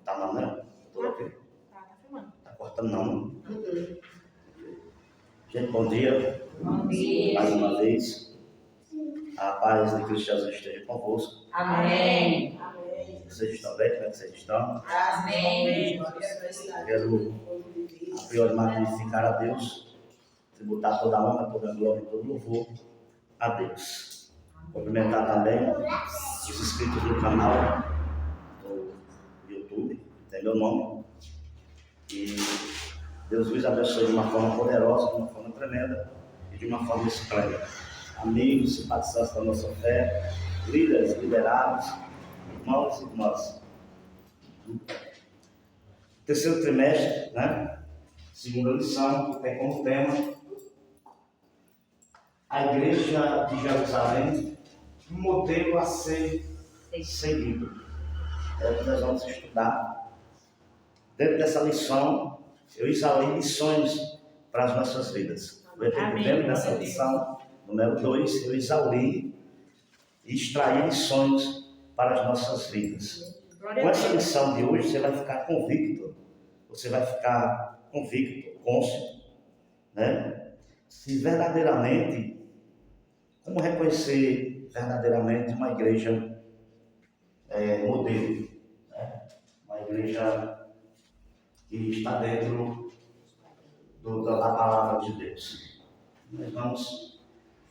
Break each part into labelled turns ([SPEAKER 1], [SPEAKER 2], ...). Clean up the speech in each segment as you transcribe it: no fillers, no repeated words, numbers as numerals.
[SPEAKER 1] Tá não, né? Tudo ok?
[SPEAKER 2] Tá filmando.
[SPEAKER 1] Tá cortando não? Gente, bom dia.
[SPEAKER 2] Bom dia.
[SPEAKER 1] Mais uma vez. A paz de Cristo Jesus esteja convosco.
[SPEAKER 2] Amém.
[SPEAKER 1] Vocês estão bem? Como é que vocês estão?
[SPEAKER 2] Amém.
[SPEAKER 1] Quero, a priori, magnificar a Deus, tributar toda a honra, toda a glória e todo louvor a Deus. Cumprimentar também os inscritos do canal do YouTube, tem meu nome. E Deus os abençoe de uma forma poderosa, de uma forma tremenda e de uma forma esplêndida. Amigos, simpatizantes da nossa fé, líderes, liderados, irmãos e irmãs. Terceiro trimestre, né? Segunda lição, que tem como tema a Igreja de Jerusalém, um modelo a ser seguido. É o que nós vamos estudar. Dentro dessa lição, eu exauri lições para as nossas vidas. Dentro dessa lição, número 2, eu exauri e extraí lições para as nossas vidas. Com essa lição de hoje, você vai ficar convicto, cônscio, né? Se verdadeiramente, como reconhecer verdadeiramente uma igreja modelo, né? Uma igreja que está dentro da palavra de Deus. Nós vamos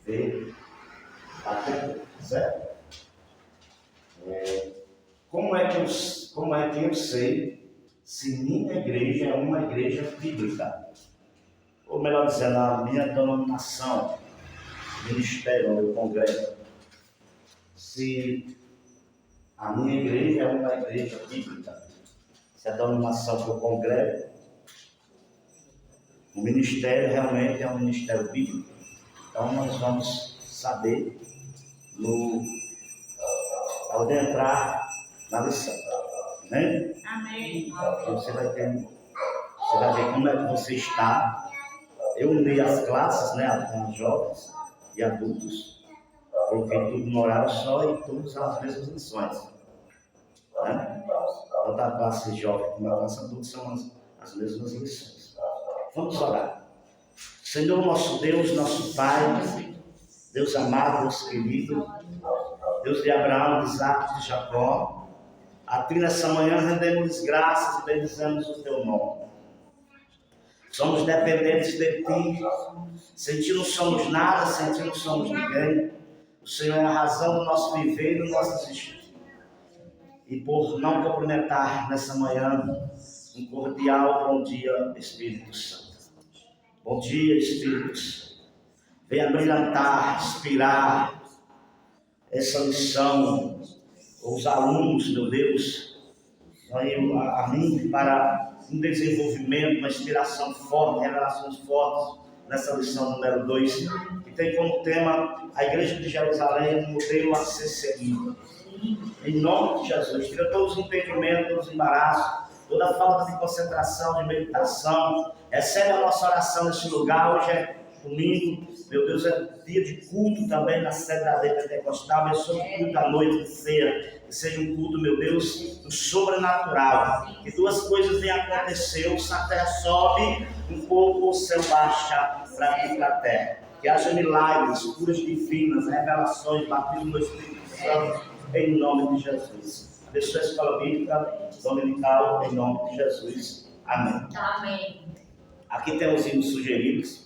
[SPEAKER 1] ver até, certo? Como é que eu sei se minha igreja é uma igreja bíblica? Ou melhor dizendo, a minha denominação, ministério onde eu congrego, se a minha igreja é uma igreja bíblica, se a denominação que eu congrego, o ministério realmente é um ministério bíblico. Então nós vamos saber ao entrar na lição. Amém?
[SPEAKER 2] Amém.
[SPEAKER 1] Você vai ver como é que você está. Eu uni as classes, né, com jovens e adultos, coloquei tudo no horário só e todos as mesmas lições. Né? Tanto a classe jovem como a classe adulta são as mesmas lições. Vamos orar. Senhor, nosso Deus, nosso Pai, Deus amado, Deus querido, Deus de Abraão, de Isaac, de Jacó, a Ti nessa manhã rendemos graças e bendizemos o Teu nome. Somos dependentes de Ti, sem Ti não somos nada, sem Ti não somos ninguém. O Senhor é a razão do nosso viver e do nosso existir. E por não cumprimentar nessa manhã, um cordial bom dia, Espírito Santo. Bom dia, Espírito Santo. Venha brilhantar, inspirar essa lição, os alunos, meu Deus, a mim, para um desenvolvimento, uma inspiração forte, revelações fortes nessa lição número 2, que tem como tema a Igreja de Jerusalém, um modelo a ser seguido. Em nome de Jesus, tira todos os impedimentos, todos os embaraços, toda a falta de concentração, de meditação. Recebe a nossa oração nesse lugar. Hoje é domingo, meu Deus, é dia de culto também na sede da Lei Pentecostal. Abençoe o culto da noite de ceia, que seja um culto, meu Deus, do sobrenatural. Que duas coisas venham acontecer: a terra sobe um pouco, o céu baixa para aqui para a terra. Que haja milagres, curas divinas, revelações, batismo no Espírito Santo, em nome de Jesus. Abençoe a escola bíblica dominical, em nome de Jesus. Amém.
[SPEAKER 2] Amém.
[SPEAKER 1] Aqui tem os hinos sugeridos.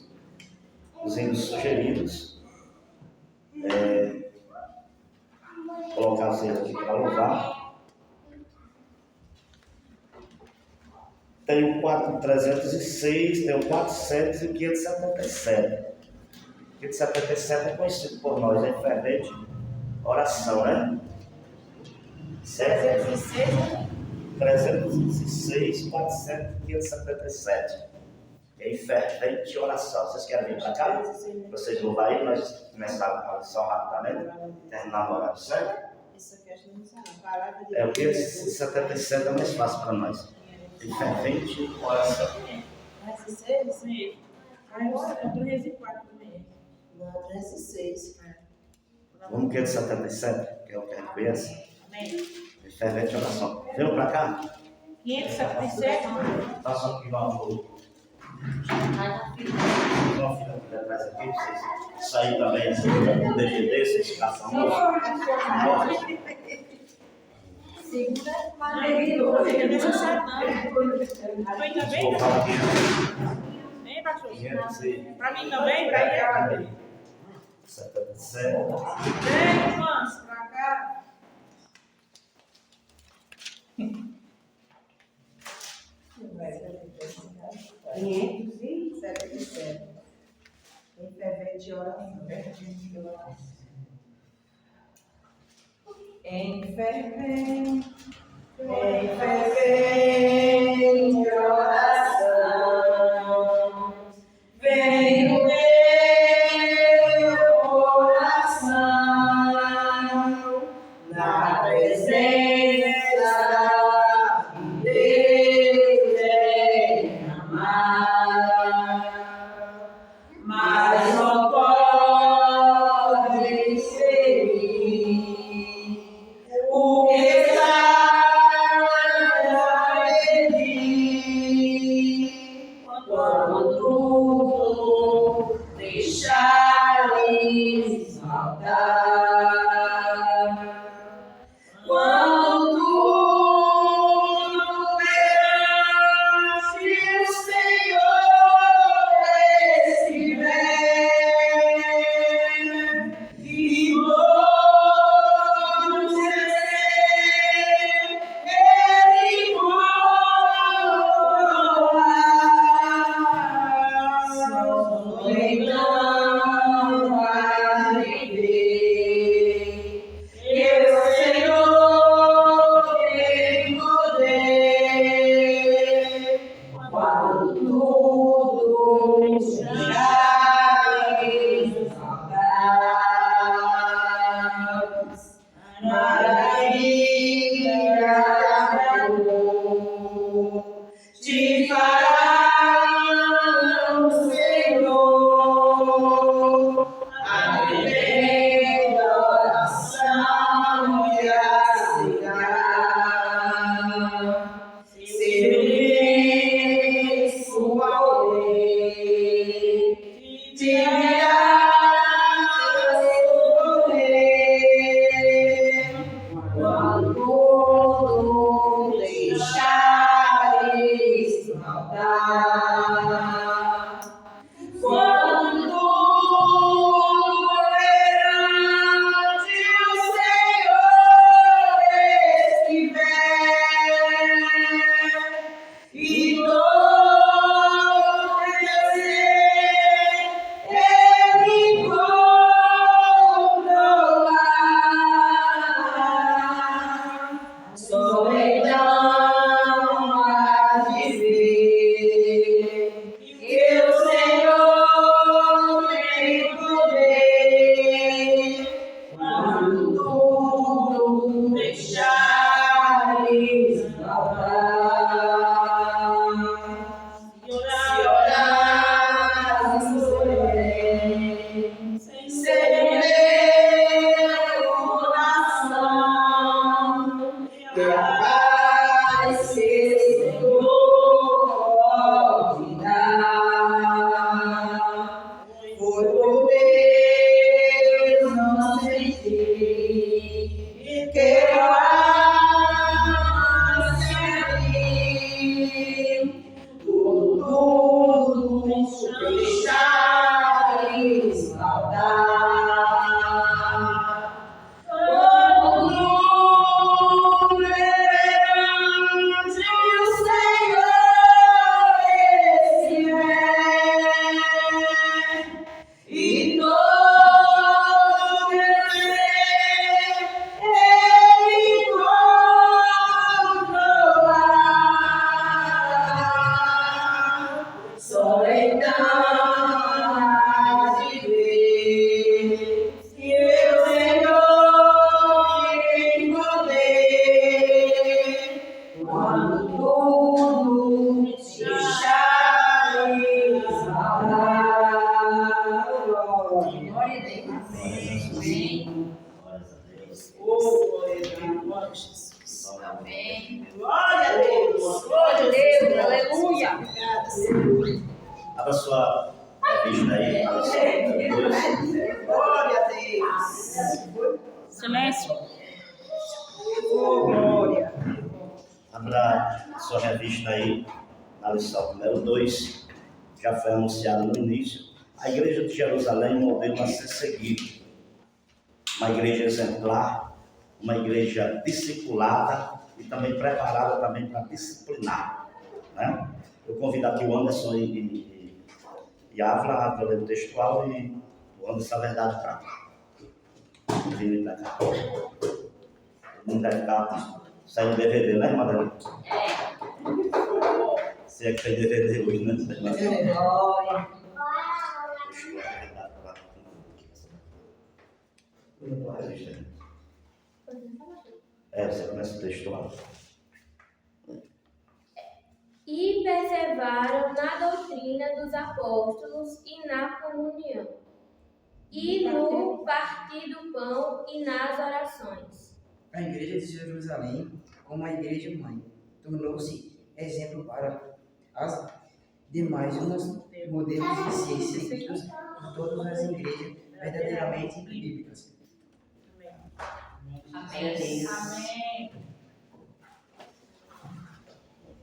[SPEAKER 1] Vou colocar vocês aqui para louvar. Tem o 4.306, tem o 400 e o 577. O 577 é conhecido por nós, é fervente oração, né? 306, 400, 577. É fervente oração. Vocês querem vir para cá? Vocês vão aí, nós começamos a lição rapidamente, terminar o horário, certo? O 577 é mais fácil para nós. É fervente oração. Vamos 577, que é o que a gente conhece? Fervente oração. Venham para cá.
[SPEAKER 3] 577.
[SPEAKER 1] Faça aqui uma filha que atrás aqui, vocês sair também do DGD, vocês caçam.
[SPEAKER 3] Segunda, não é necessário, não. Foi também?
[SPEAKER 1] Vou falar aqui.
[SPEAKER 3] Vem, pastor.
[SPEAKER 1] 577.
[SPEAKER 3] Para mim também, para ele. Vem, irmãs, para cá.
[SPEAKER 4] Em fervente oração. Em fervente oração, vem o meu coração na presença de Deus derramar, mas não pode seguir o que está a pedir quando deixares faltar. Quando tudo verás que o Senhor estiver e todos Ele controlar, então vai viver. Que o Senhor tem poder quando tudo deixares faltar. Maravilha de amor te fará o Senhor, atendendo a oração de acegar. Se sua lei te dirá socorrer, quando deixares faltar. Quando perante o Senhor estiver e todo Ele controlar, só então há de ver que o Senhor tem poder quando tudo deixares faltar. Se orares por Ele, sem meu coração, que a paz que o Senhor pode dar. Foi por Deus não sentir que eu amasse ali, tudo deixares faltar. Quando verei
[SPEAKER 2] Amém.
[SPEAKER 4] Glória a Deus.
[SPEAKER 2] Glória a Deus. Aleluia.
[SPEAKER 4] Obrigada, Senhor.
[SPEAKER 1] Abra sua revista aí.
[SPEAKER 4] Glória a Deus.
[SPEAKER 3] Silêncio.
[SPEAKER 4] Oh, glória.
[SPEAKER 1] Abra sua revista aí, na lição número 2. Já foi anunciado no início. A igreja de Jerusalém é um modelo a ser seguido. Uma igreja exemplar, uma igreja discipulada e também preparada também para disciplinar. Né? Eu convido aqui o Anderson e Ávila para ler o textual e o Anderson a verdade para cá. Vim para cá. Todo mundo deve estar saindo DVD, né, Madalena? Você é que tem DVD hoje, né?
[SPEAKER 2] Glória.
[SPEAKER 1] Você começa o textual.
[SPEAKER 5] E perseveram na doutrina dos apóstolos e na comunhão, e no partir do pão e nas orações.
[SPEAKER 6] A igreja de Jerusalém, como a igreja mãe, tornou-se exemplo para as demais, modelos de ser seguidos por todas as igrejas verdadeiramente bíblicas.
[SPEAKER 2] Amém.
[SPEAKER 3] Amém.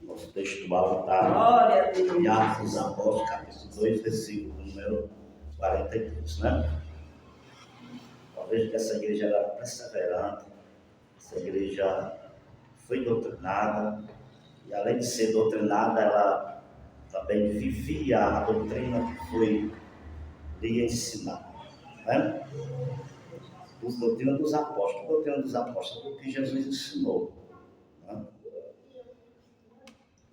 [SPEAKER 1] Nosso textual está
[SPEAKER 4] Glória a Deus.
[SPEAKER 1] em Atos dos Apóstolos, capítulo 2, versículo número 42, né? Eu vejo que essa igreja era perseverante, essa igreja foi doutrinada, e além de ser doutrinada, ela também vivia a doutrina que foi lhe ensinada, né? A doutrina dos apóstolos, a doutrina dos apóstolos, o que Jesus ensinou, né?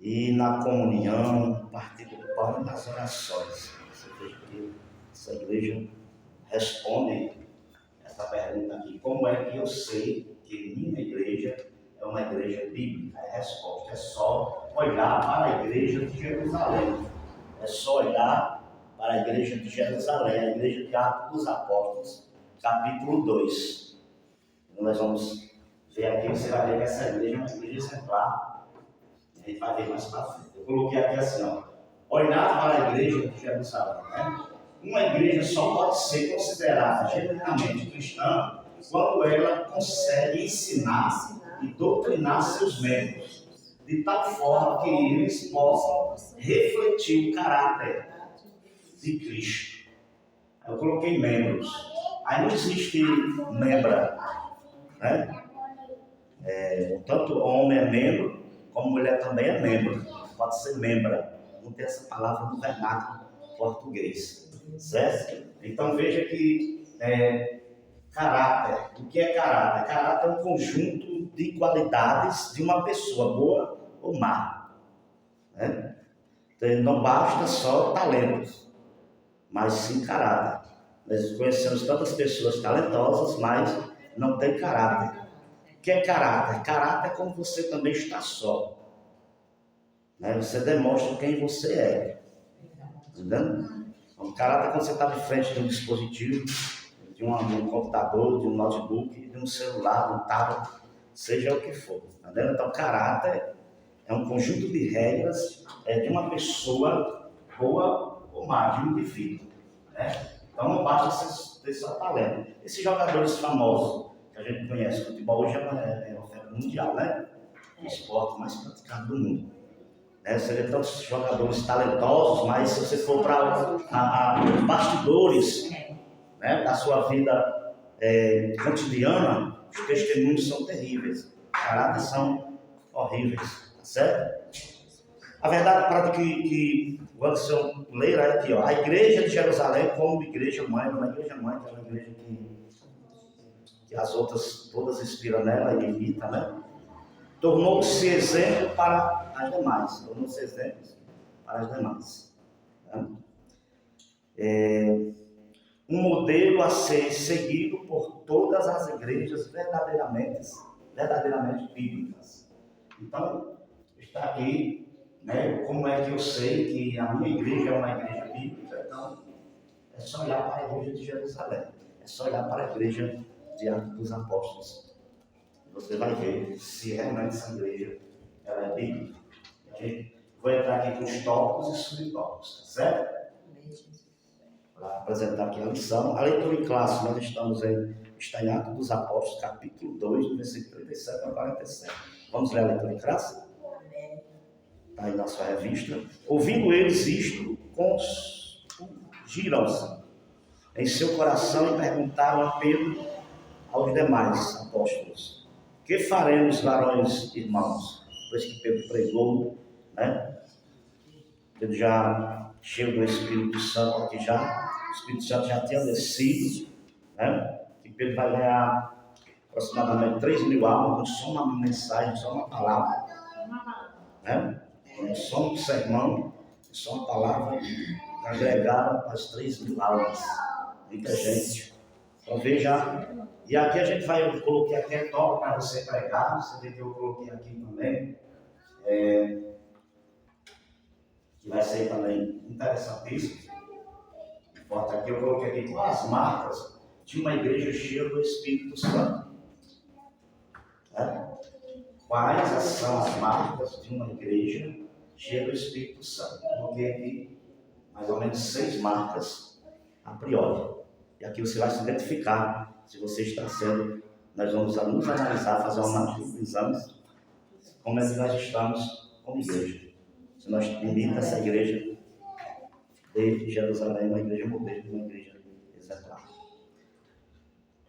[SPEAKER 1] E na comunhão, partido do pão e nas orações. Você veja que essa igreja responde essa pergunta aqui: como é que eu sei que minha igreja é uma igreja bíblica? A resposta é só olhar para a igreja de Jerusalém. É só olhar para a igreja de Jerusalém, a igreja de Atos dos Apóstolos, capítulo 2. Nós vamos ver aqui, você vai ver que essa igreja é uma igreja exemplar. A gente vai ver mais para frente. Eu coloquei aqui assim, ó: olhar para a igreja de Jerusalém, né? Uma igreja só pode ser considerada genuinamente cristã quando ela consegue ensinar e doutrinar seus membros, de tal forma que eles possam refletir o caráter de Cristo. Eu coloquei membros. Aí não existe membra, né? Tanto homem é membro, como mulher também é membro. Pode ser membra. Não tem essa palavra no vernáculo português. Certo? Então veja que caráter. O que é caráter? Caráter é um conjunto de qualidades de uma pessoa, boa ou má. Né? Então, não basta só talentos, mas sim caráter. Nós conhecemos tantas pessoas talentosas, mas não tem caráter. O que é caráter? Caráter é como você também está só. Né? Você demonstra quem você é. Entendeu? O caráter é quando você está de frente de um dispositivo, de um computador, de um notebook, de um celular, de um tablet, seja o que for. Entendeu? Então, caráter é um conjunto de regras de uma pessoa boa ou má, de um indivíduo. Né? Então, não basta ter só talento. Esses jogadores famosos que a gente conhece, futebol hoje é uma febre mundial, né? O esporte mais praticado do mundo. Você vê tantos jogadores talentosos, mas se você for para os bastidores, né, da sua vida cotidiana, os testemunhos são terríveis, os caráteres são horríveis, tá certo? A verdade prática que o Anderson ler é aqui, ó: a igreja de Jerusalém como igreja mãe, uma igreja mãe, que é uma igreja que as outras todas inspiram nela e imitam, né? Tornou-se exemplo para as demais. Tornou-se exemplo para as demais. Né? Um modelo a ser seguido por todas as igrejas verdadeiramente bíblicas. Então, está aqui, né, como é que eu sei que a minha igreja é uma igreja bíblica? Então, é só olhar para a igreja de Jerusalém. É só olhar para a igreja de Atos dos Apóstolos. você vai ver se realmente essa igreja ela é bíblica. A gente vai entrar aqui com os tópicos e subtópicos, tá certo? Para apresentar aqui a lição. A leitura em classe, nós estamos está em Atos dos Apóstolos, capítulo 2, do versículo 37 a 47. Vamos ler a leitura em classe? Está aí na sua revista. Ouvindo eles isto, congiram-se em seu coração e perguntaram a Pedro aos demais apóstolos: que faremos, varões irmãos? Depois que Pedro pregou, né? Pedro já cheio do Espírito Santo aqui já, o Espírito Santo já tinha descido, né? E Pedro vai ganhar aproximadamente 3.000 almas, só uma mensagem, só uma palavra, né? Só um sermão, só uma palavra, agregaram as 3.000 almas, muita gente. Então veja, e aqui a gente vai, eu coloquei aqui a tópico para você pregar, você vê que eu coloquei aqui também, que vai ser também interessantíssimo. Bota aqui, eu coloquei aqui com as marcas de uma igreja cheia do Espírito Santo. Quais são as marcas de uma igreja cheia do Espírito Santo? Eu coloquei aqui mais ou menos 6 marcas a priori. E aqui você vai se identificar se você está sendo. Nós vamos nos analisar, fazer uma análise dos exames, como é que nós estamos como igreja. Se nós imita essa igreja de Jerusalém, uma igreja modelo, uma igreja exemplar.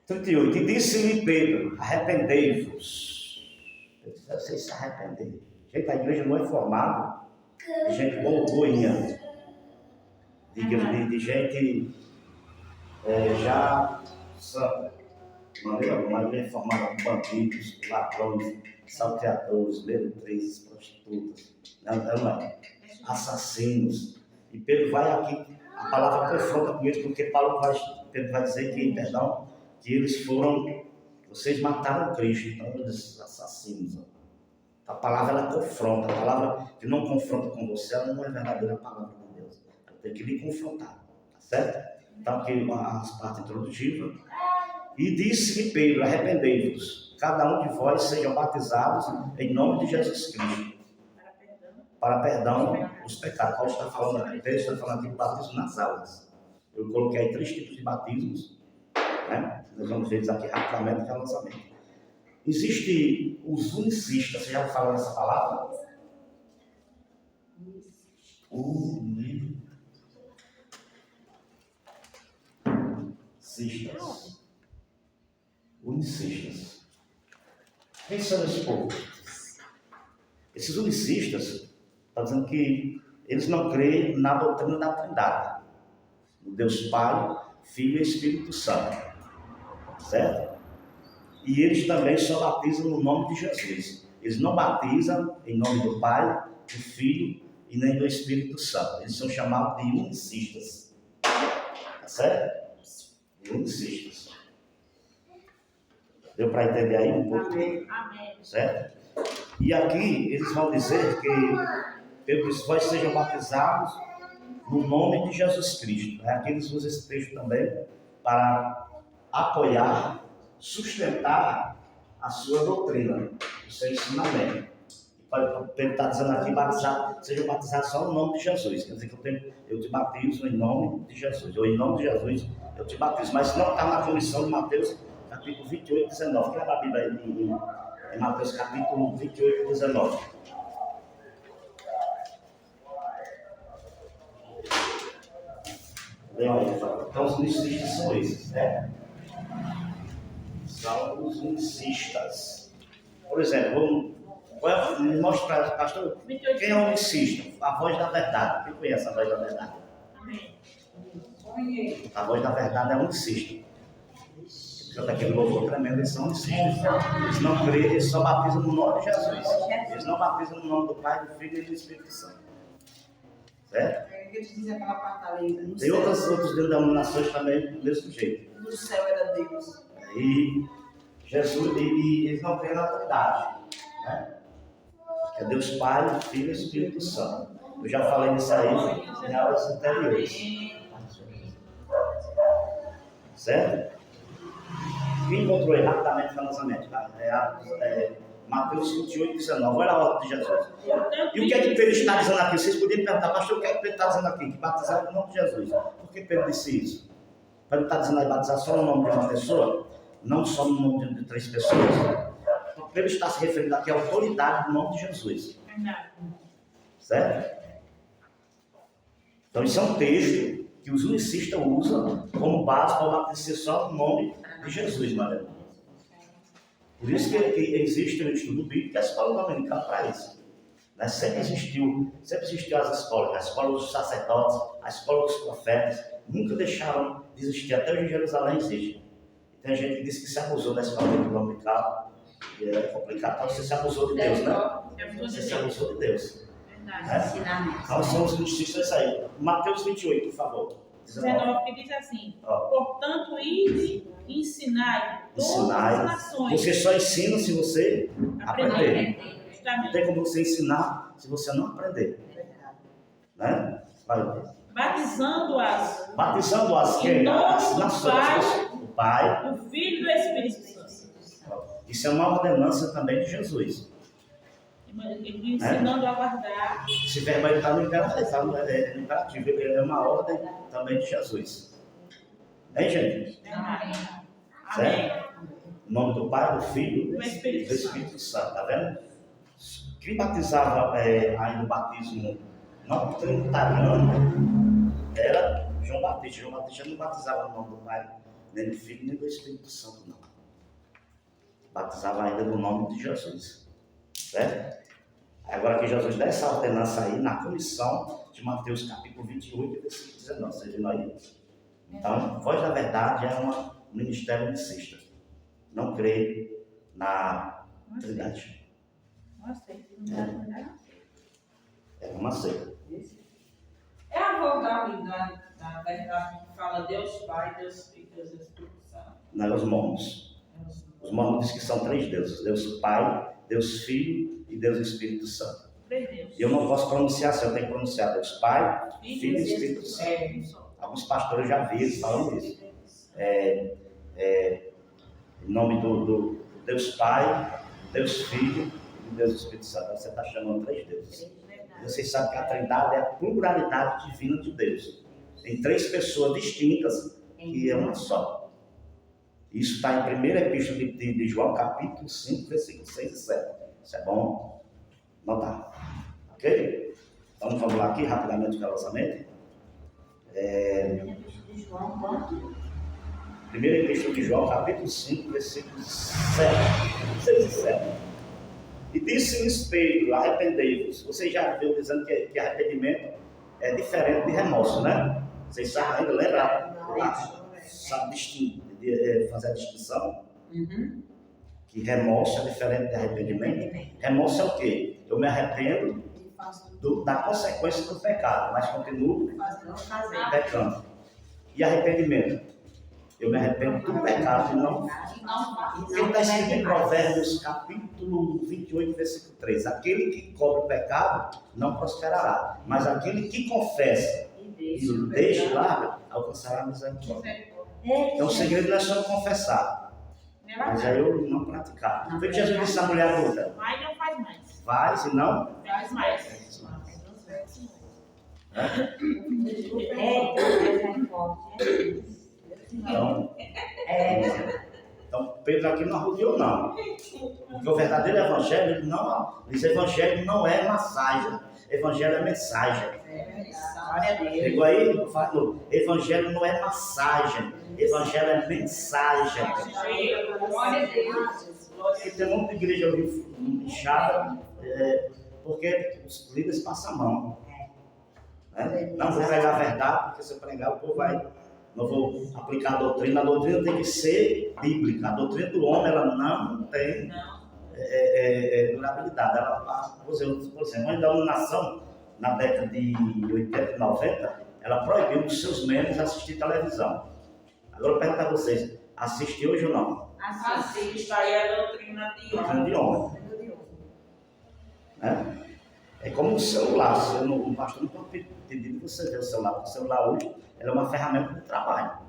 [SPEAKER 1] 38. E disse-lhe Pedro: arrependei-vos. Vocês se arrependeram. Gente, a igreja não é formada de gente boinha, de gente já santa. De maneira alguma, a igreja é formada por bandidos, ladrões, salteadores, meretrizes, prostitutas, não é? Assassinos. E Pedro vai aqui, a palavra confronta com eles, porque Pedro vai dizer que eles vocês mataram Cristo, então eles assassinos. A palavra ela confronta, a palavra que não confronta com você, ela não é verdadeira palavra de Deus. Ela tem que lhe confrontar, tá certo? Então aqui as partes introdutivas. E disse-lhe Pedro: arrependei-vos, cada um de vós sejam batizados em nome de Jesus Cristo, para perdão dos pecados. Paulo está falando aqui, Pedro está falando aqui do batismo nas aulas. Eu coloquei aí 3 tipos de batismos, né? Nós vamos ver isso aqui rapidamente e calosamente. Existe os unicistas, você já falou essa palavra? Unicistas. Quem são esses povos? Esses unicistas estão dizendo que eles não creem na doutrina da Trindade, no Deus Pai, Filho e Espírito Santo, certo? E eles também só batizam no nome de Jesus. Eles não batizam em nome do Pai, do Filho e nem do Espírito Santo. Eles são chamados de unicistas, tá certo? De unicistas. Deu para entender aí um pouco?
[SPEAKER 3] Amém.
[SPEAKER 1] Certo? E aqui eles vão dizer que Pedro disse: vós sejam batizados no nome de Jesus Cristo. Aqui eles usam esse texto também para apoiar, sustentar a sua doutrina, o seu ensinamento. Pedro está dizendo aqui: sejam batizados só no nome de Jesus. Quer dizer que eu te batizo em nome de Jesus, ou em nome de Jesus eu te batizo. Mas não está na comissão de Mateus capítulo 28, 19. Quer a Bíblia aí em Mateus capítulo 28, 19. Então os unicistas são esses, né? São os unicistas. Por exemplo, me mostra, pastor, quem é o unicista? A voz da verdade. Quem conhece a voz da verdade? A voz da verdade é unicista. Canta aquele louvor tremendo, eles são unicistas. Eles não creem, eles só batizam no nome de Jesus. Eles não batizam no nome do Pai, do Filho e do Espírito Santo. Certo?
[SPEAKER 4] Eles dizem aquela parte ali.
[SPEAKER 1] Tem outras denominações também do mesmo jeito.
[SPEAKER 4] No céu era Deus.
[SPEAKER 1] E Jesus, e eles não creem na Trindade, né? É Deus Pai, Filho e Espírito Santo. Eu já falei nisso aí em aulas anteriores. Certo? Quem encontrou aí rapidamente falando, Mateus 28, 19. Olha a ordem de Jesus.
[SPEAKER 3] Portanto,
[SPEAKER 1] E o que é que Pedro está dizendo aqui? Vocês poderiam perguntar, pastor, o que é que Pedro está dizendo aqui? Que batizar no nome de Jesus. Por que Pedro disse isso? Pedro está dizendo aí batizar só no nome de uma pessoa? Não só no nome de 3 pessoas? Pedro está se referindo aqui à autoridade do nome de Jesus.
[SPEAKER 3] Verdade.
[SPEAKER 1] Certo? Então isso é um texto que os unicistas usam como base para bater só no nome de Jesus, Maria. Por isso que existe um estudo bíblico e a escola dominical para isso. Né? Sempre existiu as escolas, a escola dos sacerdotes, a escola dos profetas, nunca deixaram de existir, até hoje em Jerusalém existe. E tem gente que diz que se abusou da escola dominical, e é complicado, então você se abusou de Deus, né? Você se abusou de Deus.
[SPEAKER 3] Verdade.
[SPEAKER 1] Né? Nós somos unicistas aí. Mateus 28, por favor.
[SPEAKER 3] 19 que diz assim:
[SPEAKER 1] Ó.
[SPEAKER 3] portanto, ide e ensinai todas as nações.
[SPEAKER 1] Você só ensina se você aprender. Não
[SPEAKER 3] Justamente.
[SPEAKER 1] tem como você ensinar se você não aprender. Né? Vai.
[SPEAKER 3] Batizando-as
[SPEAKER 1] Batizando-as
[SPEAKER 3] em nome
[SPEAKER 1] as
[SPEAKER 3] do
[SPEAKER 1] nações, o Pai.
[SPEAKER 3] do Filho e do Espírito Santo.
[SPEAKER 1] Isso é uma ordenança também de Jesus.
[SPEAKER 3] Ensinando a guardar.
[SPEAKER 1] Esse verbo aí está no imperativo, ele é uma ordem também de Jesus. Hein, gente?
[SPEAKER 3] Verdade.
[SPEAKER 1] Certo?
[SPEAKER 3] Amém.
[SPEAKER 1] Em nome do Pai, do Filho e
[SPEAKER 3] Do
[SPEAKER 1] do
[SPEAKER 3] Espírito
[SPEAKER 1] Espírito Santo, tá vendo? Quem batizava aí no batismo não trinitariano era João Batista. João Batista não batizava no nome do Pai, nem do Filho, nem do Espírito Santo, não. Batizava ainda no nome de Jesus. Certo? Agora que Jesus dá essa ordenança aí na comissão de Mateus capítulo 28, versículo 19. Vocês viram aí? Então, Voz da Verdade é um ministério unicista. Não crê na Trindade.
[SPEAKER 3] Nossa, não dá.
[SPEAKER 1] É uma seita.
[SPEAKER 4] É a voz da verdade que fala Deus Pai, Deus Filho, Deus Espírito Santo.
[SPEAKER 1] Não é os mormons. Os mormons dizem que são 3 deuses. Deus Pai, Deus Filho e Deus Espírito Santo.
[SPEAKER 3] Deus.
[SPEAKER 1] E eu não posso pronunciar assim, eu tenho que pronunciar Deus Pai, Filho e Espírito Santo.
[SPEAKER 3] Santo.
[SPEAKER 1] Alguns pastores já vi eles falando isso. Em nome do Deus Pai, Deus Filho e Deus Espírito Santo. Você está chamando 3 deuses. Vocês sabem que a Trindade é a pluralidade divina de Deus. Tem 3 pessoas distintas que é uma só. Isso está em 1ª Epístola de João, capítulo 5, versículos 6 e 7. Isso é bom notar. Ok? Então vamos lá aqui rapidamente, velozmente. 1ª Epístola de João, capítulo 5, versículos 6 e 7. E disse no espelho, arrependei-vos. Vocês já viram dizendo que arrependimento é diferente de remorso, né? Vocês sabem ainda, lembra? Sabe fazer a distinção? Que remorso é diferente de arrependimento. Remorso é o quê? Eu me arrependo da consequência do pecado, mas continuo pecando. E arrependimento? Eu me arrependo do pecado e não. Porque está escrito em Provérbios, capítulo 28, versículo 3. Aquele que cobre o pecado não prosperará, mas aquele que confessa e o deixa lá alcançará a misericórdia. Então o segredo não é só confessar, mas é eu não praticar. Foi que Jesus disse à mulher adulta:
[SPEAKER 3] Vai e não faz mais.
[SPEAKER 1] faz e não
[SPEAKER 3] Faz mais.
[SPEAKER 1] Então Pedro aqui não arrudeou não. Porque o verdadeiro evangelho não diz: evangelho não é massagem, evangelho é mensagem. Pegou aí? Falou. Evangelho não é massagem, evangelho é mensagem. Porque tem um monte de igreja ali inchada, porque os líderes passam a mão. Não vou pregar a verdade, porque se eu pregar o povo vai. Não vou aplicar a doutrina. A doutrina tem que ser bíblica. A doutrina do homem ela não tem durabilidade. Ela, por exemplo, a denominação, na década de 80 e 90, ela proibiu os seus membros assistir televisão. Agora eu pergunto a vocês: assiste hoje ou não?
[SPEAKER 4] Assiste, aí a doutrina de
[SPEAKER 1] Doutrina de homem. Né? É como o celular. O pastor não pode pedir que você vê o celular. Porque o celular hoje é uma ferramenta de trabalho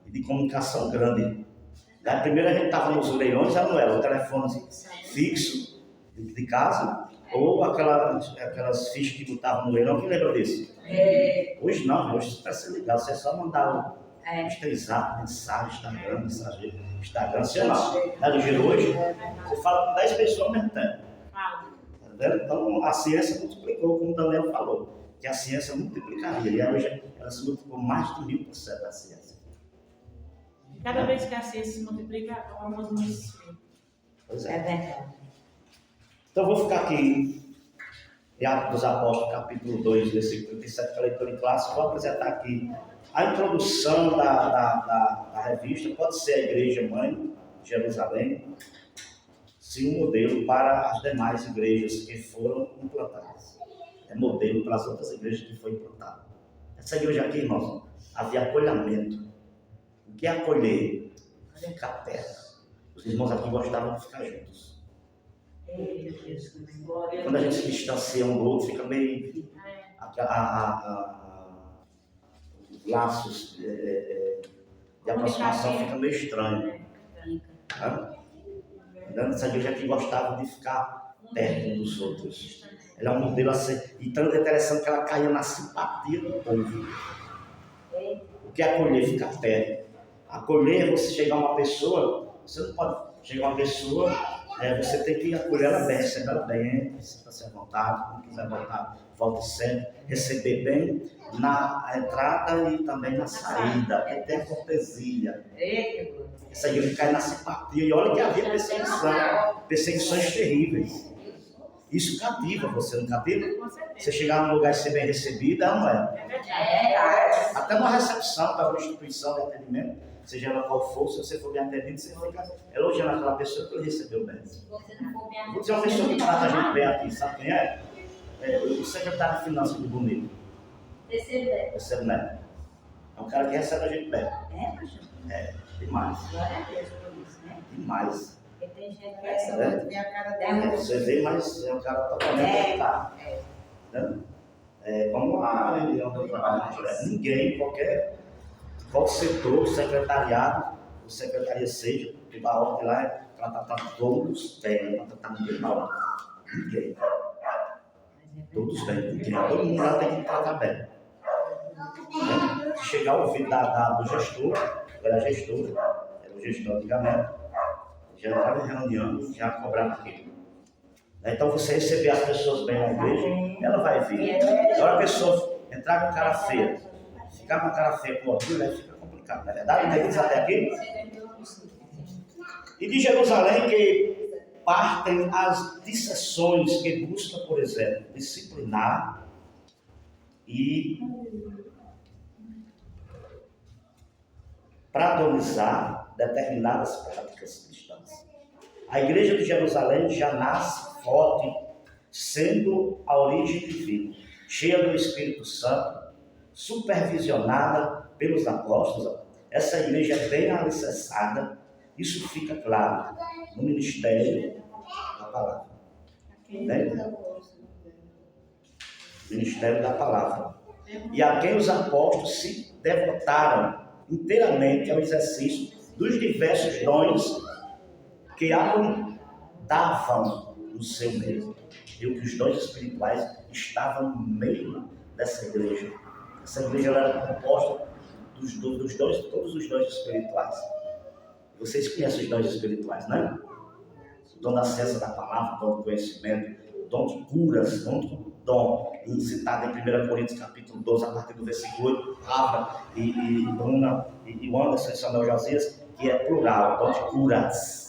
[SPEAKER 1] e de comunicação grande. Daí, primeiro a gente estava nos leilões, já não era o telefone fixo de casa, ou aquelas fichas que botavam no leilão, quem lembra disso? Hoje não, hoje você precisa ligar, você é só mandar o WhatsApp, mensagem, Instagram, sei lá. É ligeiro hoje, você fala com 10 pessoas ao mesmo tempo. Tá vendo? Então a ciência multiplicou, como o Daniel falou, que a ciência multiplicaria, e hoje ela se multiplicou mais de 1000% a ciência.
[SPEAKER 3] Cada vez que a ciência se multiplica, o amor do Espírito.
[SPEAKER 1] Pois
[SPEAKER 2] É verdade.
[SPEAKER 1] Então vou ficar aqui em Atos dos Apóstolos, capítulo 2, versículo 37, para a leitura em classe. Vou apresentar aqui a introdução da revista. Pode ser a Igreja Mãe de Jerusalém, sim, um modelo para as demais igrejas que foram implantadas. É modelo para as outras igrejas que foram implantadas. Essa igreja aqui, irmãos, havia acolhimento. O que é acolher? Ficar perto. Os irmãos aqui gostavam de ficar juntos. Quando a gente se distancia um do outro, fica meio... os laços de aproximação fica meio estranho. Essa igreja aqui gostava de ficar perto um dos outros. Ela é um modelo assim. Então é interessante que ela caia na simpatia do povo. O que é acolher? Ficar perto. Acolher é você chegar a uma pessoa, você não pode chegar a uma pessoa, você tem que acolher ela bem, receber ela bem, sinta-se à vontade, quando quiser voltar, volte sempre, receber bem na entrada e também na saída, tem que ter a cortesia. Essa igreja cai na simpatia, e olha que havia perseguições terríveis. Isso cativa você, não cativa? Você chegar num lugar e ser bem recebida, não é? Até numa recepção, para uma instituição de atendimento, seja ela qual for, se você for bem atendido, você fica elogiando aquela pessoa que ele recebeu bem. Vou dizer uma pessoa que trata a gente bem aqui, sabe quem é? O secretário de Finanças do Bonito. Recebe Neto. É um cara que recebe a gente bem. Demais. Demais.
[SPEAKER 2] Tem gente que vê a cara dela.
[SPEAKER 1] Você vê, mas é um cara totalmente educado. Como a reunião do trabalho, ninguém, qual setor, secretariado, ou secretaria seja, que a ordem lá é para tratar todos bem, para tratar ninguém mal. Ninguém. Todos bem, ninguém. Todo mundo lá tem que tratar bem. Chegar ao ouvido do gestor, era o gestor antigamente, já estava em reunião, já cobrava aquilo. Então você receber as pessoas bem na igreja, ela vai vir. Agora a pessoa entrar com cara feia, ficar com a cara feia com orgulho, aí fica complicado, não é verdade? Entendemos até aqui? E de Jerusalém que partem as dissensões que buscam, por exemplo, disciplinar e padronizar determinadas práticas cristãs. A igreja de Jerusalém já nasce forte, sendo a origem divina, cheia do Espírito Santo, supervisionada pelos apóstolos. Essa igreja é bem alicerçada, isso fica claro no ministério da palavra. Ministério da palavra. E a quem os apóstolos se devotaram inteiramente ao exercício dos diversos dons que abundavam no seu meio. E que os dons espirituais estavam no meio dessa igreja. Essa igreja era composta dos dons, todos os dons espirituais. Vocês conhecem os dons espirituais, né? O dom da ciência da palavra, o dom do conhecimento, o dom de curas, dom citado em 1 Coríntios capítulo 12, a partir do versículo 8, Rafa e Bruna e o Anderson e Samuel Josias, que é plural, dom de curas.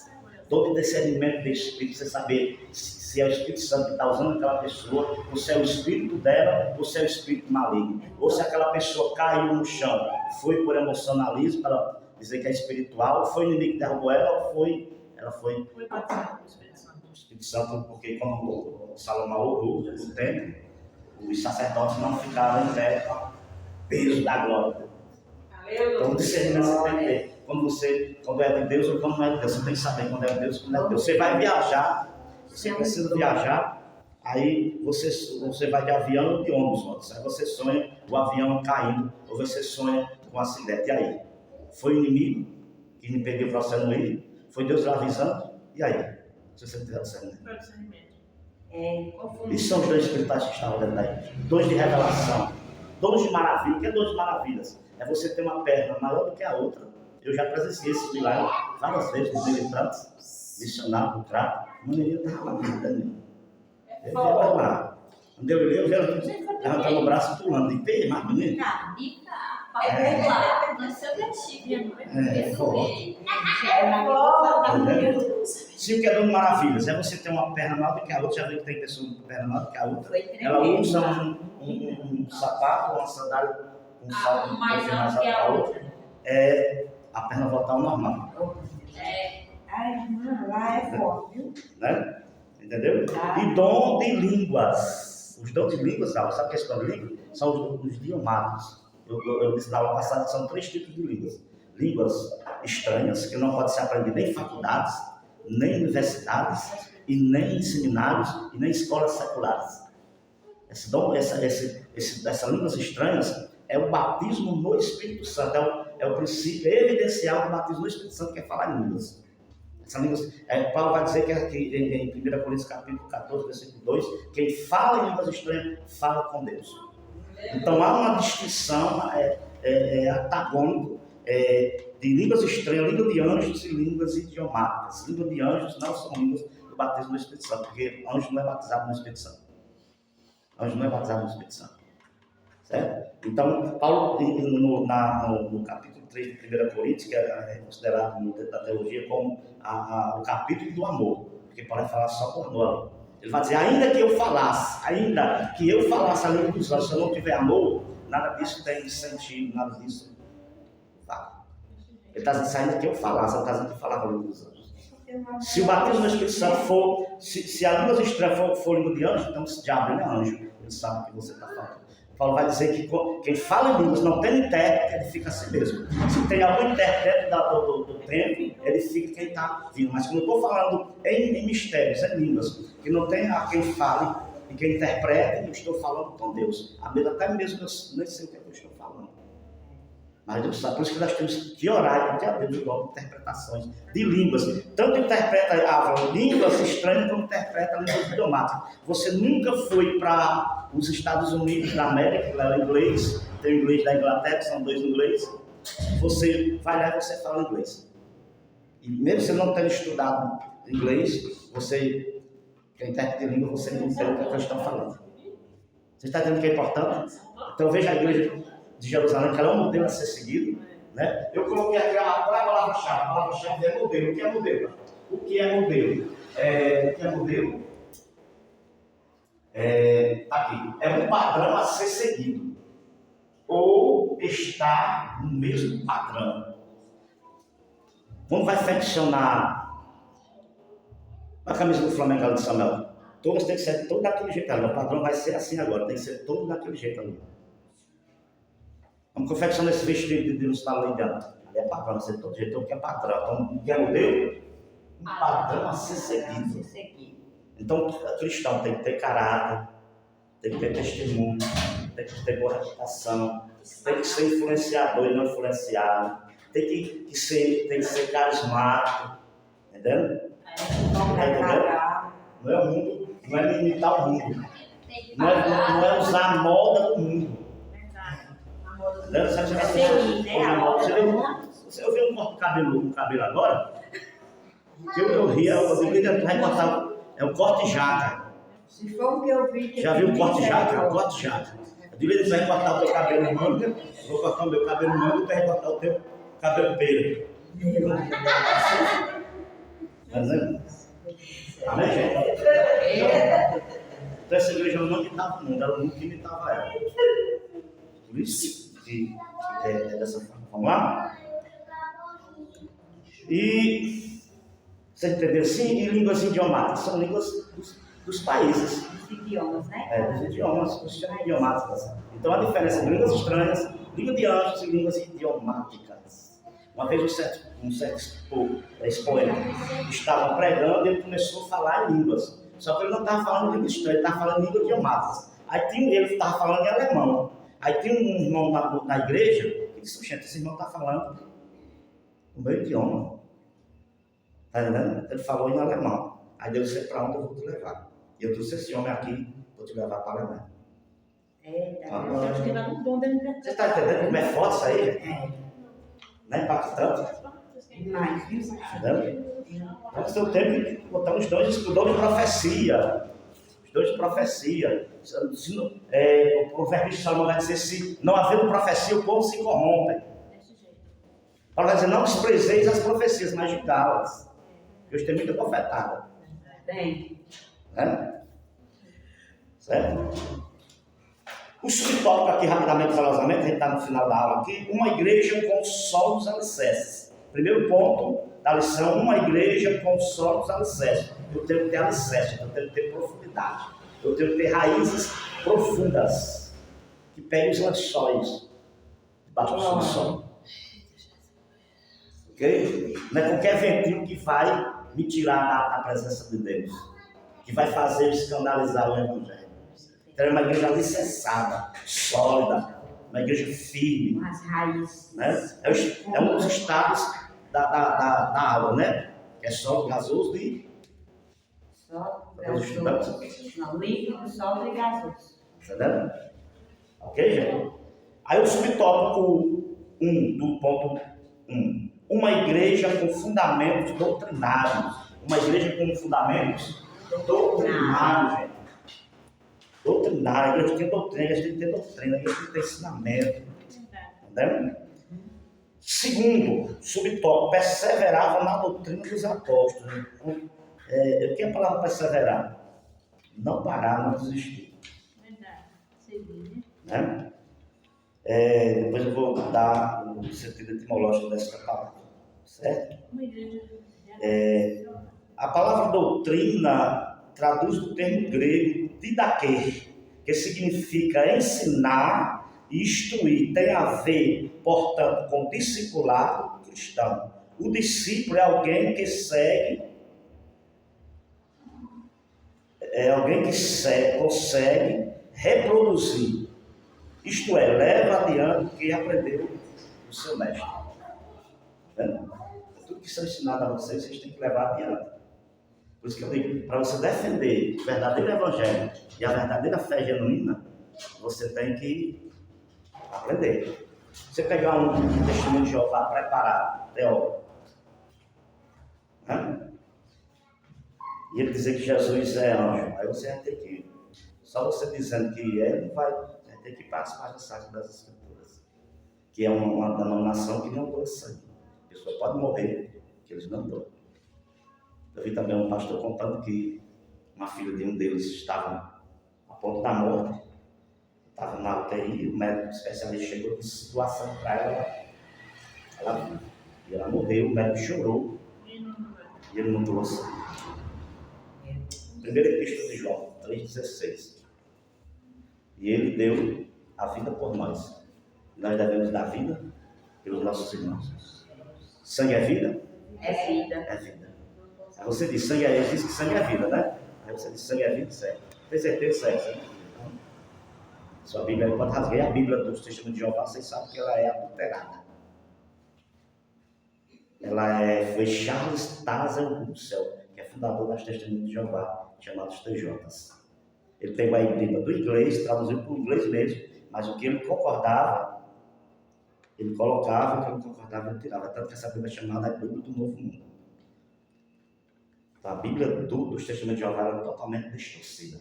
[SPEAKER 1] Dom de discernimento do Espírito, você saber se é o Espírito Santo que está usando aquela pessoa, ou se é o Espírito dela, ou se é o Espírito maligno. Ou se aquela pessoa caiu no chão, foi por emocionalismo, para dizer que é espiritual, foi o inimigo que derrubou ela, ou ela foi
[SPEAKER 3] batizada com o Espírito Santo.
[SPEAKER 1] O Espírito Santo, porque quando o Salomão orou o templo, os sacerdotes não ficaram em pé com o peso da glória. Então, o discernimento você tem que ter. Quando é de Deus ou quando não é de Deus, você tem que saber quando é de Deus ou quando não é de Deus. Você vai viajar, você precisa viajar, aí você vai de avião ou de ônibus. Aí você sonha o avião caindo, ou você sonha com um acidente. E aí? Foi o inimigo que me pediu para você não ir, foi Deus lá avisando, e aí? Se você não tiver discernimento.
[SPEAKER 3] Foi o discernimento.
[SPEAKER 1] Isso são os dons espirituais que estavam dentro daí. Dons de revelação, dons de maravilha. O que é dons de maravilhas? É você ter uma perna maior do que a outra. Eu já presenciei esse milagre várias vezes nos militantes, missionário, contrato. Uma menina estava lá dentro. Eu ia lá. Quando eu olhei, eu vi ela levantando o braço e pulando. E pei, mas menino. Se o que é dom de maravilhas é você ter uma perna maior do que a outra, já viu que tem pessoa com perna maior do que a outra, ela usa um sapato, uma sandália com salto
[SPEAKER 4] mais
[SPEAKER 1] mais
[SPEAKER 4] alto que a
[SPEAKER 1] outra, a perna voltar ao normal.
[SPEAKER 2] A irmã lá é forte, viu?
[SPEAKER 1] Né? Entendeu? E dom de línguas. Os dons de línguas, sabe o que é esse dom de línguas? São os idiomatas. Eu disse na aula passada que são 3 tipos de línguas. Línguas estranhas, que não podem ser aprendidas nem em faculdades, nem em universidades, e nem em seminários, e nem em escolas seculares. Esse dom, essas línguas estranhas é o batismo no Espírito Santo, é o princípio evidencial do batismo no Espírito Santo, que é falar em línguas. Essa línguas, Paulo vai dizer que em 1 Coríntios capítulo 14, versículo 2, quem fala em línguas estranhas, fala com Deus. Então há uma distinção antagônica de línguas estranhas, língua de anjos e línguas idiomáticas. Língua de anjos não são línguas do batismo no Espírito Santo, porque anjo não é batizado no Espírito Santo. Anjo não é batizado no Espírito Santo. Certo? Então, Paulo, no capítulo 3 de 1 Coríntios, que é considerado dentro da teologia como o capítulo do amor, porque Paulo vai falar só do amor ali. Ele vai dizer, ainda que eu falasse a língua dos anjos, se eu não tiver amor, nada disso tem sentido, nada disso. Tá. Ele está dizendo, ainda que eu falasse, ele está dizendo que falava a língua dos anjos. Se o batismo no Espírito Santo for, se a língua estranha for língua de anjo, então esse diabo não é anjo, ele sabe o que você está falando. Paulo vai dizer que quem fala em línguas não tem intérprete, ele fica assim mesmo. Se tem algum intérprete do tempo, ele fica quem está vindo. Mas quando eu estou falando em mistérios, em línguas, que não tem a quem fale e quem interprete, eu estou falando com Deus. Até mesmo eu nem sei o que eu estou falando. Mas Deus sabe, por isso que nós temos que orar e pedir a Deus logo interpretações de línguas. Tanto interpreta línguas estranhas como interpreta línguas idiomáticas. Você nunca foi para os Estados Unidos da América, que leva inglês, tem o inglês da Inglaterra, que são 2 ingleses. Você vai lá e você fala inglês. E mesmo você não tendo estudado inglês, você, que é intérprete de língua, você não entende o que eles estão falando. Você está entendendo que é importante? Então veja a igreja de Jerusalém, que ela é um modelo a ser seguido, né? Eu coloquei aqui a palavra-chave. A palavra-chave é modelo. O que é modelo? O que é modelo? Aqui. É um padrão a ser seguido. Ou estar no mesmo padrão. Como vai flexionar a camisa do Flamengo ali de Samuel? Todas tem que ser todo daquele jeito ali. O padrão vai ser assim agora. Tem que ser todo daquele jeito ali. Vamos confeccionar esse vestido de no ali dentro. Ali é padrão, vai ser todo jeito, que é padrão. Então, o que é modelo? Um padrão a ser seguido. Então, o cristão tem que ter caráter, tem que ter testemunho, tem que ter boa reputação, tem que ser influenciador e não influenciado, tem que ser carismático, entendeu? Não é o mundo, não é limitar o mundo, não é usar a moda do mundo. Você ouviu um cabelo agora? Que eu ri, vai cortar, é o corte jaca.
[SPEAKER 2] Se for o que eu vi...
[SPEAKER 1] Já viu o corte jaca? O corte jaca. Eu digo, ele vai cortar o teu cabelo manga, eu vou cortar o meu cabelo manga e vai cortar o teu cabelo pera. Amém, gente? Então essa igreja não imitava o mundo, ela nunca imitava ela. Por isso dessa forma. Vamos lá? E vocês entenderam? Sim, e línguas idiomáticas são línguas dos países.
[SPEAKER 2] Dos idiomas, né?
[SPEAKER 1] Dos idiomas, os idiomáticas. Então a diferença entre línguas estranhas, língua de anjos e línguas idiomáticas. Uma vez um certo expoente estava pregando e ele começou a falar em línguas. Só que ele não estava falando língua estranha, ele estava falando língua idiomáticas. Aí ele estava falando em alemão. Aí tinha um irmão na igreja que disse, gente, esse irmão está falando o meu idioma. Está entendendo? Ele falou em alemão. Aí Deus disse, para onde eu vou te levar? E eu trouxe esse homem aqui, vou te levar para a Alemanha.
[SPEAKER 3] Eu acho que dá um dom da
[SPEAKER 1] Você
[SPEAKER 3] interpretação.
[SPEAKER 1] está entendendo como é forte isso aí?
[SPEAKER 6] É,
[SPEAKER 1] Não é impactante?
[SPEAKER 6] demais, viu?
[SPEAKER 1] Entendeu? Então eu tenho que botar os dons de profecia. Os dons de profecia. O provérbio de Salomão vai dizer, se não havendo profecia, o povo se corrompe. Paulo vai dizer, não desprezeis as profecias, mas julgá-las. Hoje tem muita profetada.
[SPEAKER 6] Tem.
[SPEAKER 1] Né? Certo? O subtópico aqui, rapidamente, velozmente, a gente está no final da aula aqui, uma igreja com solos alicerces. Primeiro ponto da lição, uma igreja com solos alicerces. Eu tenho que ter alicerce, eu tenho que ter profundidade. Eu tenho que ter raízes profundas, que peguem os lençóis debaixo do sol. Ok? Não é qualquer ventinho que vai me tirar da presença de Deus, que vai fazer escandalizar o Evangelho. Então é uma igreja alicerçada, sólida, uma igreja firme.
[SPEAKER 6] As raízes.
[SPEAKER 1] Né? É um dos estados da aula, né? Que é sólido, gasoso e...
[SPEAKER 6] Só
[SPEAKER 1] Os estudantes.
[SPEAKER 6] não, líquido, sólido e gasoso.
[SPEAKER 1] Entendeu? Ok, gente? Aí o subtópico 1 do ponto 1. Uma igreja com fundamentos doutrinários. Uma igreja com fundamentos doutrinários, gente. Doutrinário, a igreja tem doutrina, a gente tem que ter doutrina, a gente tem que ter ensinamento. Entendeu? Segundo, subtópico, perseveravam na doutrina dos apóstolos. O que é a palavra perseverar? Não parar, não desistir.
[SPEAKER 3] Verdade. Seguir,
[SPEAKER 1] Né? Depois eu vou dar o sentido etimológico dessa palavra. Certo?
[SPEAKER 3] Uma igreja.
[SPEAKER 1] A palavra doutrina traduz do termo grego didaquê, que significa ensinar e instruir. Tem a ver, portanto, com discipulado cristão. O discípulo é alguém que segue, consegue reproduzir. Isto é, leva adiante o que aprendeu do seu mestre. Tudo que isso é ensinado a vocês, vocês têm que levar adiante. Por isso que eu digo, para você defender o verdadeiro evangelho e a verdadeira fé genuína, você tem que aprender. Você pegar um testemunho de Jeová preparado, teórico, né? E ele dizer que Jesus é anjo, aí você vai ter que, só você dizendo que ele vai ter que participar da Sagrada das Escrituras, que é uma denominação que não doa sangue. A pessoa pode morrer, que eles não doam. Eu vi também um pastor contando que uma filha de um deles estava a ponto da morte, estava na UTI, o médico especialista chegou e disse situação para ela viu. E ela morreu, o médico chorou e ele não doou sangue. Primeira Epístola de João 3,16. E ele deu a vida por nós. Nós devemos dar vida pelos nossos irmãos. Sangue é vida?
[SPEAKER 6] É vida.
[SPEAKER 1] É vida. Aí você diz, sangue é, diz que sangue é vida, né? Aí você diz, sangue é vida, certo? Tem certeza que é isso, né? Então, sua Bíblia, quando rasguei a Bíblia dos Testemunhos de Jeová, vocês sabem que ela é adulterada. Foi Charles Tazel Russell, que é fundador das Testemunhas de Jeová, chamados TJs. Ele pegou a Bíblia do inglês, traduziu para o inglês mesmo, mas o que ele concordava, ele colocava, o que ele não concordava, ele tirava. Tanto que essa Bíblia é chamada a Bíblia do Novo Mundo. Então, a Bíblia dos Testemunhos de Jeová era totalmente distorcida.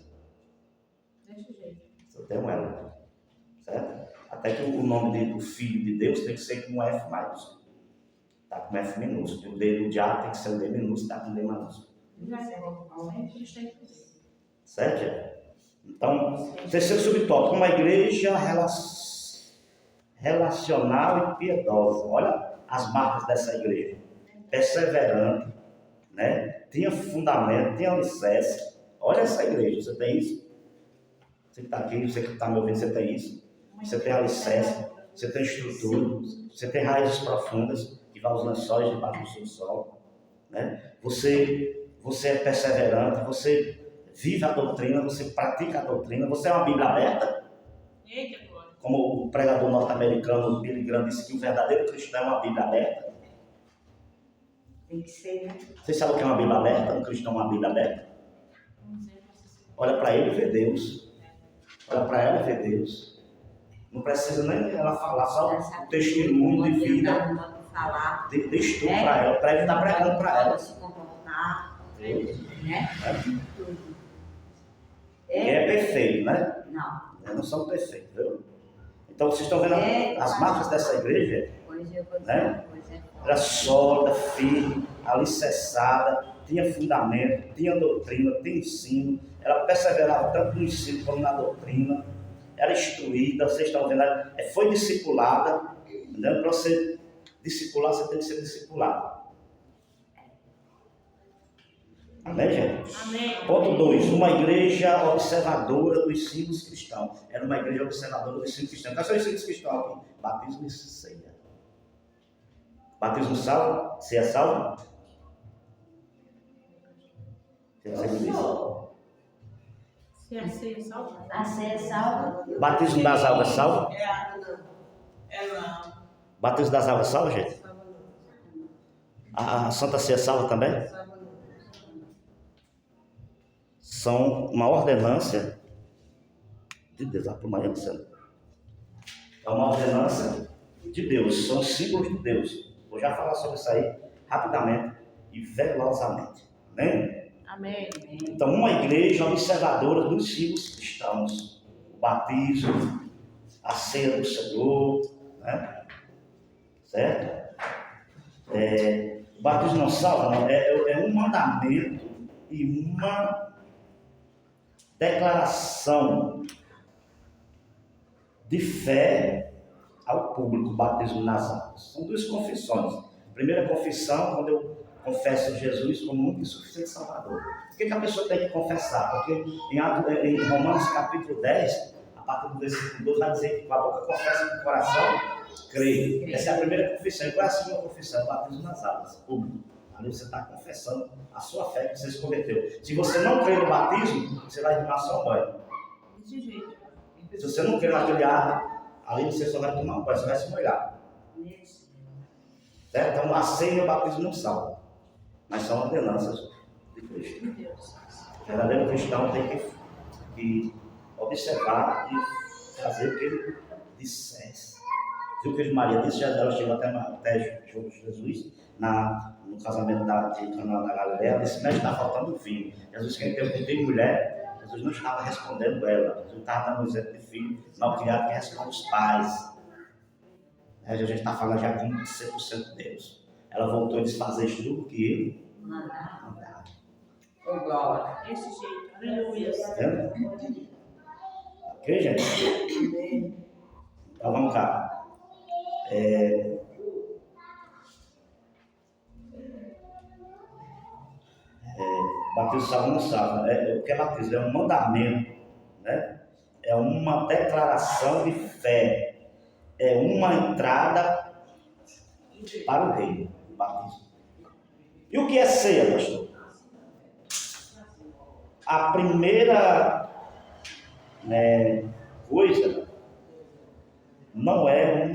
[SPEAKER 3] Desse jeito.
[SPEAKER 1] Só tem um ela. Certo? Até que o nome do Filho de Deus tem que ser com F maiúsculo. Está com F minúsculo. O D do diabo tem que ser um D minúsculo, está com D maiúsculo. Certo? Então, terceiro subtópico, uma igreja relacional e piedosa. Olha as marcas dessa igreja. Perseverante, né? Tinha fundamento, tinha alicerce. Olha essa igreja, você tem isso? Você que está aqui, você que está me ouvindo, você tem isso? Você tem alicerce, você tem estrutura, você tem raízes profundas que vão aos lençóis debaixo do seu solo, né? Você é perseverante, você vive a doutrina, você pratica a doutrina, você é uma Bíblia aberta.
[SPEAKER 3] Eita, agora.
[SPEAKER 1] Como o pregador norte-americano Billy Graham disse que o verdadeiro cristão é uma Bíblia aberta.
[SPEAKER 2] Tem que ser, né?
[SPEAKER 1] Vocês sabem o que é uma Bíblia aberta? Um cristão uma Bíblia aberta? Olha para ele e vê Deus. Olha para ela e vê Deus. Não precisa nem ela falar, só o testemunho de vida.
[SPEAKER 2] Falar,
[SPEAKER 1] Diz tudo para ela. Para ele estar pregando para ela.
[SPEAKER 2] se comportar,
[SPEAKER 1] Deus.
[SPEAKER 2] né? Tudo.
[SPEAKER 1] É perfeito, né?
[SPEAKER 2] Não.
[SPEAKER 1] Não são perfeitos, viu? Então vocês estão vendo as marcas dessa igreja?
[SPEAKER 2] Pois eu vou dizer
[SPEAKER 1] Né?
[SPEAKER 2] uma coisa.
[SPEAKER 1] Era sólida, firme, alicerçada, tinha fundamento, tinha doutrina, tinha ensino. Ela perseverava tanto no ensino como na doutrina. Era instruída, vocês estão vendo? Foi discipulada. Né? Para você discipular, você tem que ser discipulado. Amém, gente?
[SPEAKER 3] Amém.
[SPEAKER 1] Ponto 2. Uma igreja observadora dos ensinos cristãos. Era uma igreja observadora dos ensinos cristãos. Quais são os ensinos cristãos aqui? Batismo e ceia. Batismo salvo? Ceia salvo?
[SPEAKER 3] Se a ceia salva?
[SPEAKER 2] A ceia salva.
[SPEAKER 1] Batismo das águas salvo?
[SPEAKER 4] Ela
[SPEAKER 1] Batismo das águas salvo, gente? A Santa Ceia salva também? São uma ordenância de Deus. Lá para o Miami Santo. É uma ordenância de Deus. São símbolos de Deus. Vou já falar sobre isso aí rapidamente e velozmente. Amém?
[SPEAKER 3] Amém.
[SPEAKER 1] Então, uma igreja observadora dos símbolos cristãos. O batismo, a ceia do Senhor, né? Certo? O batismo não salva, não. É um mandamento e uma declaração de fé ao público, o batismo nas águas. São duas confissões. A primeira confissão, quando eu confesso Jesus como único e suficiente Salvador. Por que a pessoa tem que confessar? Porque em Romanos capítulo 10, a partir do versículo 12, vai dizer que com a boca confessa e com o coração crê. Essa é a primeira confissão. E qual é a segunda confissão? O batismo nas águas, público. Ali você está confessando a sua fé que você se converteu. Se você não crê no batismo, você vai tomar só um banho.
[SPEAKER 3] Desse jeito.
[SPEAKER 1] Se você não crê naquele ato, ali você só vai tomar um banho, você vai se molhar. Certo? Então a ceia e o batismo não salvam, mas são ordenanças de Cristo. O verdadeiro cristão tem que observar e fazer o que ele dissesse. Viu o que Maria disse? Ela chegou até Jesus no casamento de Caná da Galileia. Ela disse: mas está faltando vinho. Jesus, quem tem mulher, Jesus não estava respondendo ela. Jesus estava dando um exemplo de filho mal criado que responde os pais. A gente está falando já com 100% de Deus. Ela voltou a desfazer tudo o que ele mandava.
[SPEAKER 2] Ô, glória.
[SPEAKER 3] Desse jeito. Aleluia.
[SPEAKER 1] Entendeu? Ok, gente? Então vamos cá. Batismo salva ou não salva? O que é batismo? É um mandamento, né? É uma declaração de fé, é uma entrada para o reino, o batismo. E o que é ceia, pastor? A primeira coisa não é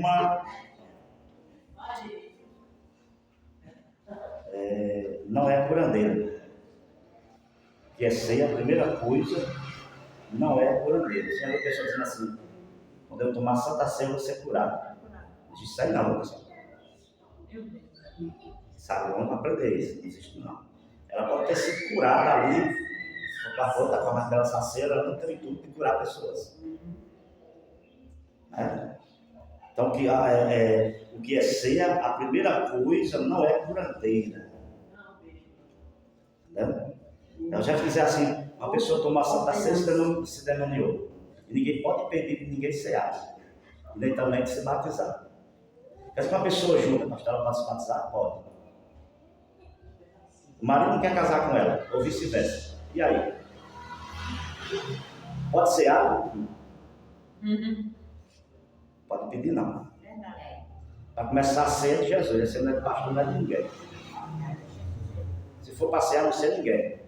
[SPEAKER 1] não é curandeira. Que é ceia, a primeira coisa não é curandeira. Você já viu pessoas dizendo assim: quando eu tomar Santa Ceia, eu vou ser curado. Isso aí não, pessoal. Sabe, vamos aprender isso. Não existe não. Ela pode ter sido curada ali, para outra forma dela saceira, ela não tem tudo de curar pessoas. Então, o que é ceia, a primeira coisa não é curandeira. Entendeu? Então, já fizer assim, uma pessoa tomar Santa Ceia se demoniou. E ninguém pode pedir de ninguém cear. E nem também de se batizar. Porque se uma pessoa junta, pastor, ela pode se batizar? Pode. O marido não quer casar com ela, ou vice-versa. E aí? Pode cear? Pode pedir não. Para começar a ceia de Jesus, você não é de pastor, não é de ninguém. Se for passear, não sei ninguém.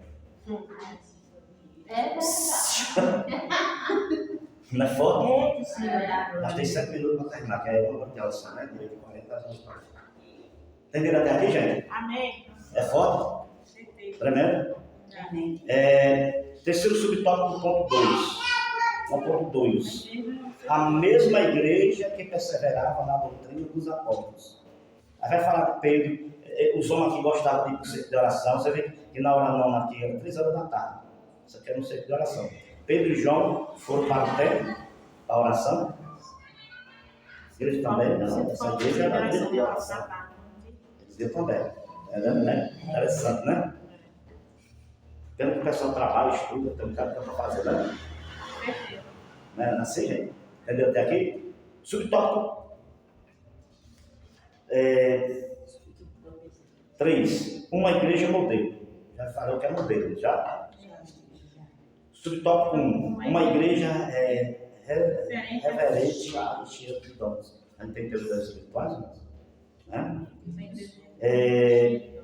[SPEAKER 5] É verdade.
[SPEAKER 1] Não é forte?
[SPEAKER 2] É,
[SPEAKER 1] Nós temos 7 minutos para terminar, que é uma de aula só, né? De 40 a 20. Entenderam até aqui, gente?
[SPEAKER 3] Amém.
[SPEAKER 1] É forte?
[SPEAKER 3] Certeza.
[SPEAKER 1] Tremendo?
[SPEAKER 2] Amém.
[SPEAKER 1] Terceiro subtópico, ponto 2. 1.2. A mesma igreja que perseverava na doutrina dos apóstolos. Aí vai falar de Pedro. Os homens aqui gostavam de ir para o centro de oração. Você vê que na hora nona aqui era 3 horas da tarde. Isso aqui era no centro de oração. Pedro e João foram para o templo, para a oração. A igreja também, não. Essa igreja era a igreja de oração. Eu também. É vendo, né? Interessante, né? Pelo que o pessoal trabalha, estuda, tem um bocado de coisa para fazer, né? Não é assim, gente? Entendeu até aqui? Subtópico 3. Uma igreja modelo. Já falei que é modelo, já? Subtópico 1. Uma igreja reverente a cheia de dons. A gente tem que ter os dons espirituais, né?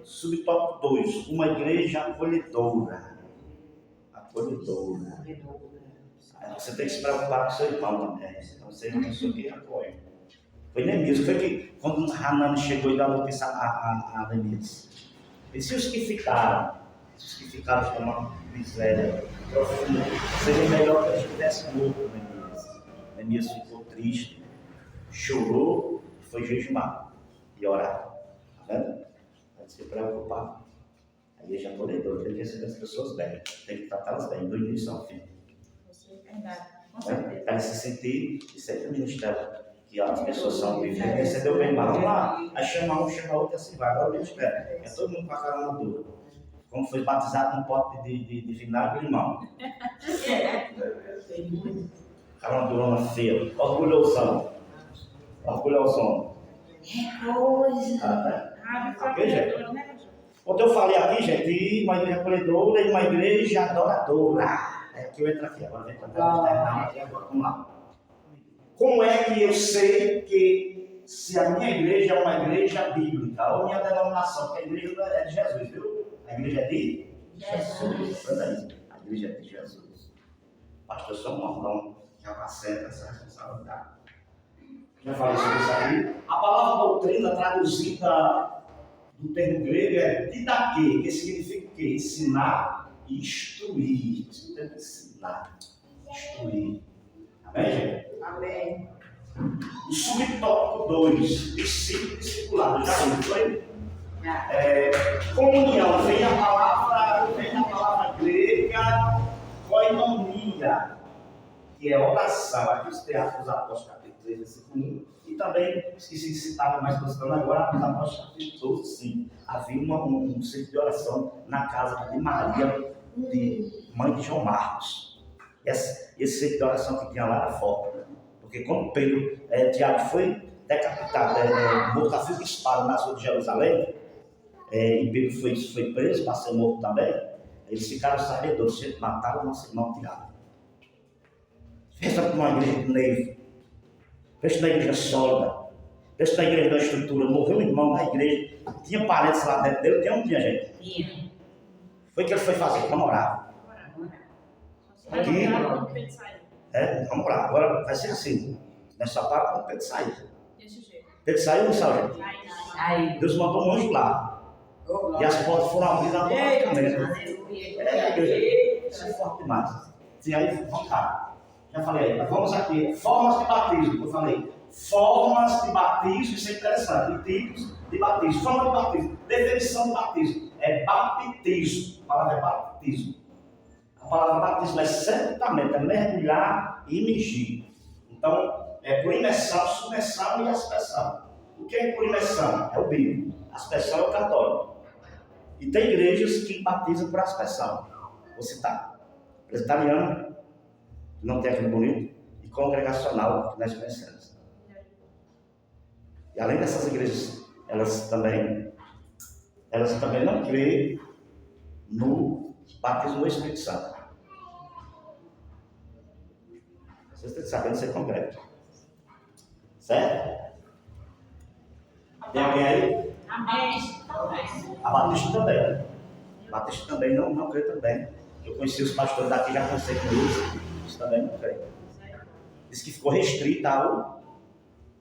[SPEAKER 1] Subtópico 2. Uma igreja acolhedora. Acolhedora. Você tem que se preocupar com o seu irmão também. Então você é uma pessoa que apoia. Foi Neemias. Foi que quando Hanani chegou e deu a notícia a Neemias. E se os que ficaram de uma miséria profunda, seria melhor que eles tivessem morto, Neemias. Neemias ficou triste, chorou e foi jejuar e orar. Está vendo? Tem que se preocupar. A igreja acolhedora tem que receber as pessoas bem, tem que tratá-las bem, do início ao fim.
[SPEAKER 3] Verdade, com certeza.
[SPEAKER 1] Para se sentir, isso é o ministério, que as pessoas são vivendo, recebeu bem mal. Vamos lá, aí chama um, chama outro e assim vai. Agora o ministério, é todo mundo com a cara madura. Como foi batizado num pote de vinagre e limão. Cara madurona feia, orgulhosão. Orgulhosão. Ok, gente? Quando eu falei aqui, gente, uma igreja acolhedora e uma igreja adoradora. Aqui eu entro aqui, agora vem para aqui agora. Vamos lá. Como é que eu sei que se a minha igreja é uma igreja bíblica, ou minha denominação, porque a igreja é de Jesus, viu? A igreja é de Jesus. Olha aí, a igreja é de Jesus. Pastor Samuel, não capaceta essa responsabilidade. Já falei sobre isso aí. A palavra doutrina traduzida do termo grego é didaquê, que significa o quê? Ensinar e instruir. Você tem que ensinar, instruir. Amém, gente?
[SPEAKER 2] Amém.
[SPEAKER 1] O subtópico 2, discipulado, já viu, foi? Comunhão, vem a palavra grega, koinonia, que é oração. Aqui os teatros dos Apóstolos, capítulo 3, versículo 1. E também, se citava mais postando agora, os Apóstolos, capítulo 12, sim. Havia um centro de oração na casa de Maria, de mãe de João Marcos. Esse centro de oração que tinha lá era forte, né? Porque quando Tiago foi decapitado, morto a fio de espada na rua de Jerusalém, e Pedro foi preso para ser morto também, eles ficaram sabedores, se mataram o nosso irmão Tiago. Pensa numa igreja de Neiva, pensa na igreja sólida, pensa na igreja da estrutura. Morreu um irmão na igreja, tinha parentes lá dentro dele, tinha um dia, gente.
[SPEAKER 2] Tinha.
[SPEAKER 1] Foi o que ele foi fazer, vamos orar. Aqui, vamos orar. Agora vai ser assim. Nessa parte, quando Pedro saiu. Pedro saiu ou não saiu, gente?
[SPEAKER 2] Aí.
[SPEAKER 1] Deus mandou um anjo lá. E as portas foram abridas automaticamente. Isso é forte demais. E aí, vamos cá. Já falei aí. Vamos aqui. Formas de batismo. Eu falei. Formas de batismo, isso é interessante. E tipos de batismo. Forma de batismo. Definição de batismo. É baptismo. A palavra é batismo. A palavra batismo é certamente mergulhar e imergir. Então, é por imersão, submersão e aspersão. O que é por imersão? É o bíblico. Aspersão é o católico. E tem igrejas que batizam por aspersão. Vou citar. Presbiteriana, que não tem aquele bonito, e congregacional, que nós conhecemos. E além dessas igrejas, elas também não creem no batismo do Espírito Santo. Vocês têm que saber ser concreto. Certo? Tem alguém aí?
[SPEAKER 3] Amém.
[SPEAKER 1] A Batista também. A Batista também não crê também. Eu conheci os pastores daqui, já conversei com eles também não crê. Diz que ficou restrita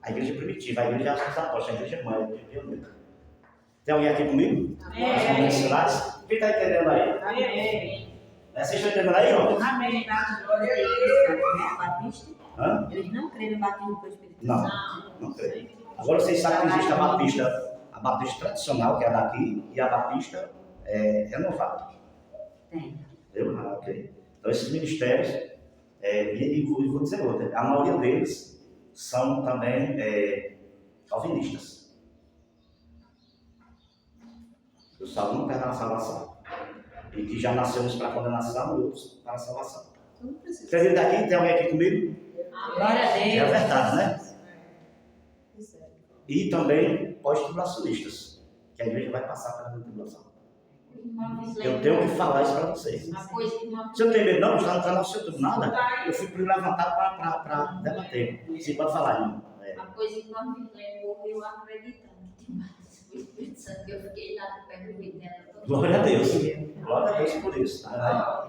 [SPEAKER 1] à igreja primitiva, a igreja dos apóstolos, a igreja mãe, a igreja pioneira. Tem alguém aqui comigo? Nós vamos ensinar. Quem está entendendo aí?
[SPEAKER 3] Amém.
[SPEAKER 1] Vocês estão entendendo aí, ó?
[SPEAKER 3] Amém.
[SPEAKER 2] Batista?
[SPEAKER 1] Hã?
[SPEAKER 2] Eles não creem no batismo com o Espírito
[SPEAKER 1] Não, não creio. Agora vocês sabem que existe a batista tradicional, que é a daqui, e a batista renovada.
[SPEAKER 2] Tem.
[SPEAKER 1] Entendeu? Ah, ok. Então esses ministérios, e vou dizer outra, a maioria deles são também calvinistas. O salvo não perde a salvação. E que já nascemos para condenação e outros para a salvação. Acredita aqui? Tem alguém aqui comigo?
[SPEAKER 2] Glória a
[SPEAKER 1] É
[SPEAKER 2] Deus.
[SPEAKER 1] verdade, né? E também pós-tribulacionistas, que a igreja vai passar pela tribulação. Eu tenho que falar isso para vocês. Você não tem medo não? Está no canal do YouTube, nada? Eu fui levantado para debater. Você pode falar, irmão.
[SPEAKER 5] A coisa que nós vivemos, eu acreditando. O Espírito Santo, que eu fiquei lá no pé do vidro.
[SPEAKER 1] Glória a Deus. Glória a Deus por isso. Tá?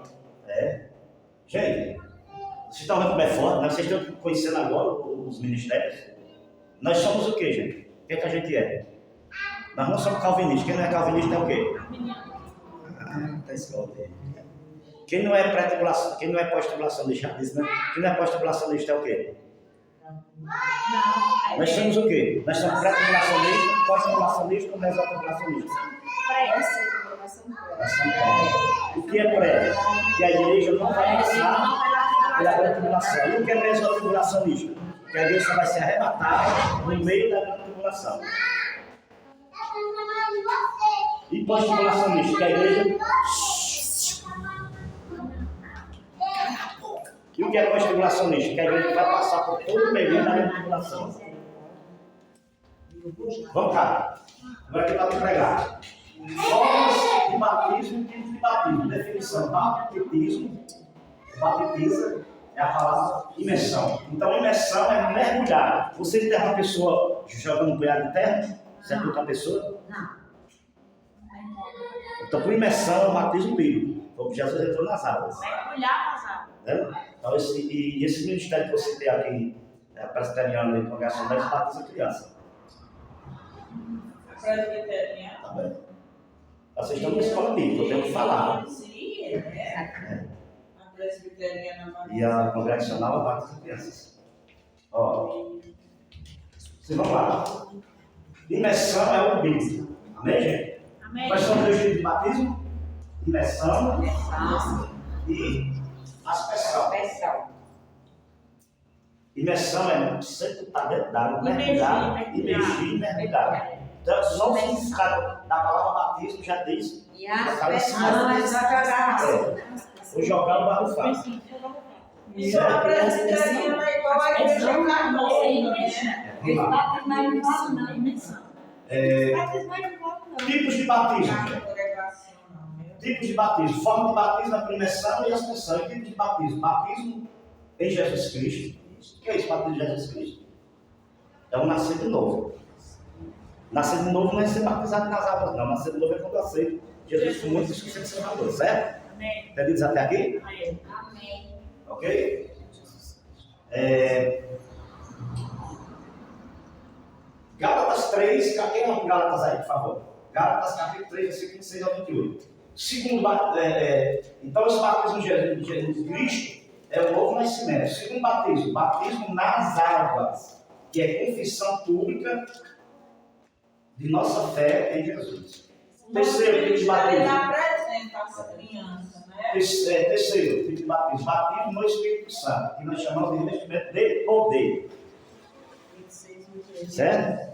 [SPEAKER 1] Gente, vocês estão vendo como é forte, né? Vocês estão conhecendo agora os ministérios. Nós somos o quê, gente? O que é que a gente é? Nós não somos calvinistas. Quem não é calvinista é o quê? Tá escola. Quem não é pré-tribulação, quem não é pós-tribulacionista, já disse, né? Quem não é pós-tribulacionista é o quê? Nós somos o quê? Nós somos pré-tribulacionistas, pós-tribulacionistas ou mesotribulacionistas? O que é pré? Que a igreja não vai passar pela grande tribulação. E o que é mesotribulacionista? Que a igreja só vai ser arrebatada no meio da grande tribulação. E pós-tribulacionista, que a igreja... E o que é pós-tribulacionista? Que a igreja vai passar por todo o período da grande tribulação. Vamos cá. Agora aqui para te pregar. Formas de batismo e tipos de batismo. Definição: batismo, batiza, é a palavra imersão. Então, imersão é mergulhar. Você enterra uma pessoa jogando um punhado de terra? Sepulta uma pessoa?
[SPEAKER 2] Não.
[SPEAKER 1] Então, por imersão é o batismo bíblico. Como Jesus entrou nas águas.
[SPEAKER 3] Mergulhar nas águas.
[SPEAKER 1] Né? Então, esse ministério que você tem aqui, presbiteriano e congregacional, batiza criança.
[SPEAKER 4] Presbiteriano.
[SPEAKER 1] Tá bem? Vocês estão na escola bíblica, eu tenho que falar.
[SPEAKER 4] Sim, a presbiteriana.
[SPEAKER 1] E a congregacional batiza crianças. Ó, vocês vão lá. Imersão é o bíblico. Amém, gente?
[SPEAKER 3] Amém.
[SPEAKER 1] Quais são os dois tipos de batismo? Imersão e aspersão. Imersão é você estar dentro d'água, mergulhar, imergir, mergulhar. Então, só o significado da palavra batismo já diz.
[SPEAKER 2] E aspersão é jogar.
[SPEAKER 1] Vou jogar o barro fácil.
[SPEAKER 4] E a presbiteriana é igual a igreja católica.
[SPEAKER 1] Tipos de batismo. Tipos de batismo. Forma de batismo, a imersão e a aspersão. E tipos de batismo. Batismo em Jesus Cristo. O que é isso, batismo em Jesus Cristo? É um nascer de novo. Nascer de novo não é ser batizado nas águas, não. Nascer de novo é quando eu aceito Jesus como muito esquecido de Salvador, certo?
[SPEAKER 3] Amém.
[SPEAKER 1] Entendidos até aqui?
[SPEAKER 5] Amém.
[SPEAKER 1] Ok? Gálatas 3, quem é o Gálatas aí, por favor? Gálatas capítulo 3, versículo 26 ao 28. Segundo, então esse batismo de Jesus Cristo é o novo nascimento. Segundo batismo, batismo nas águas, que é confissão pública de nossa fé em Jesus. Terceiro tipo de batismo.
[SPEAKER 4] Ele apresenta essa criança, né?
[SPEAKER 1] Terceiro tipo de batismo. Batismo no Espírito Santo, que nós chamamos de revestimento de poder. Certo?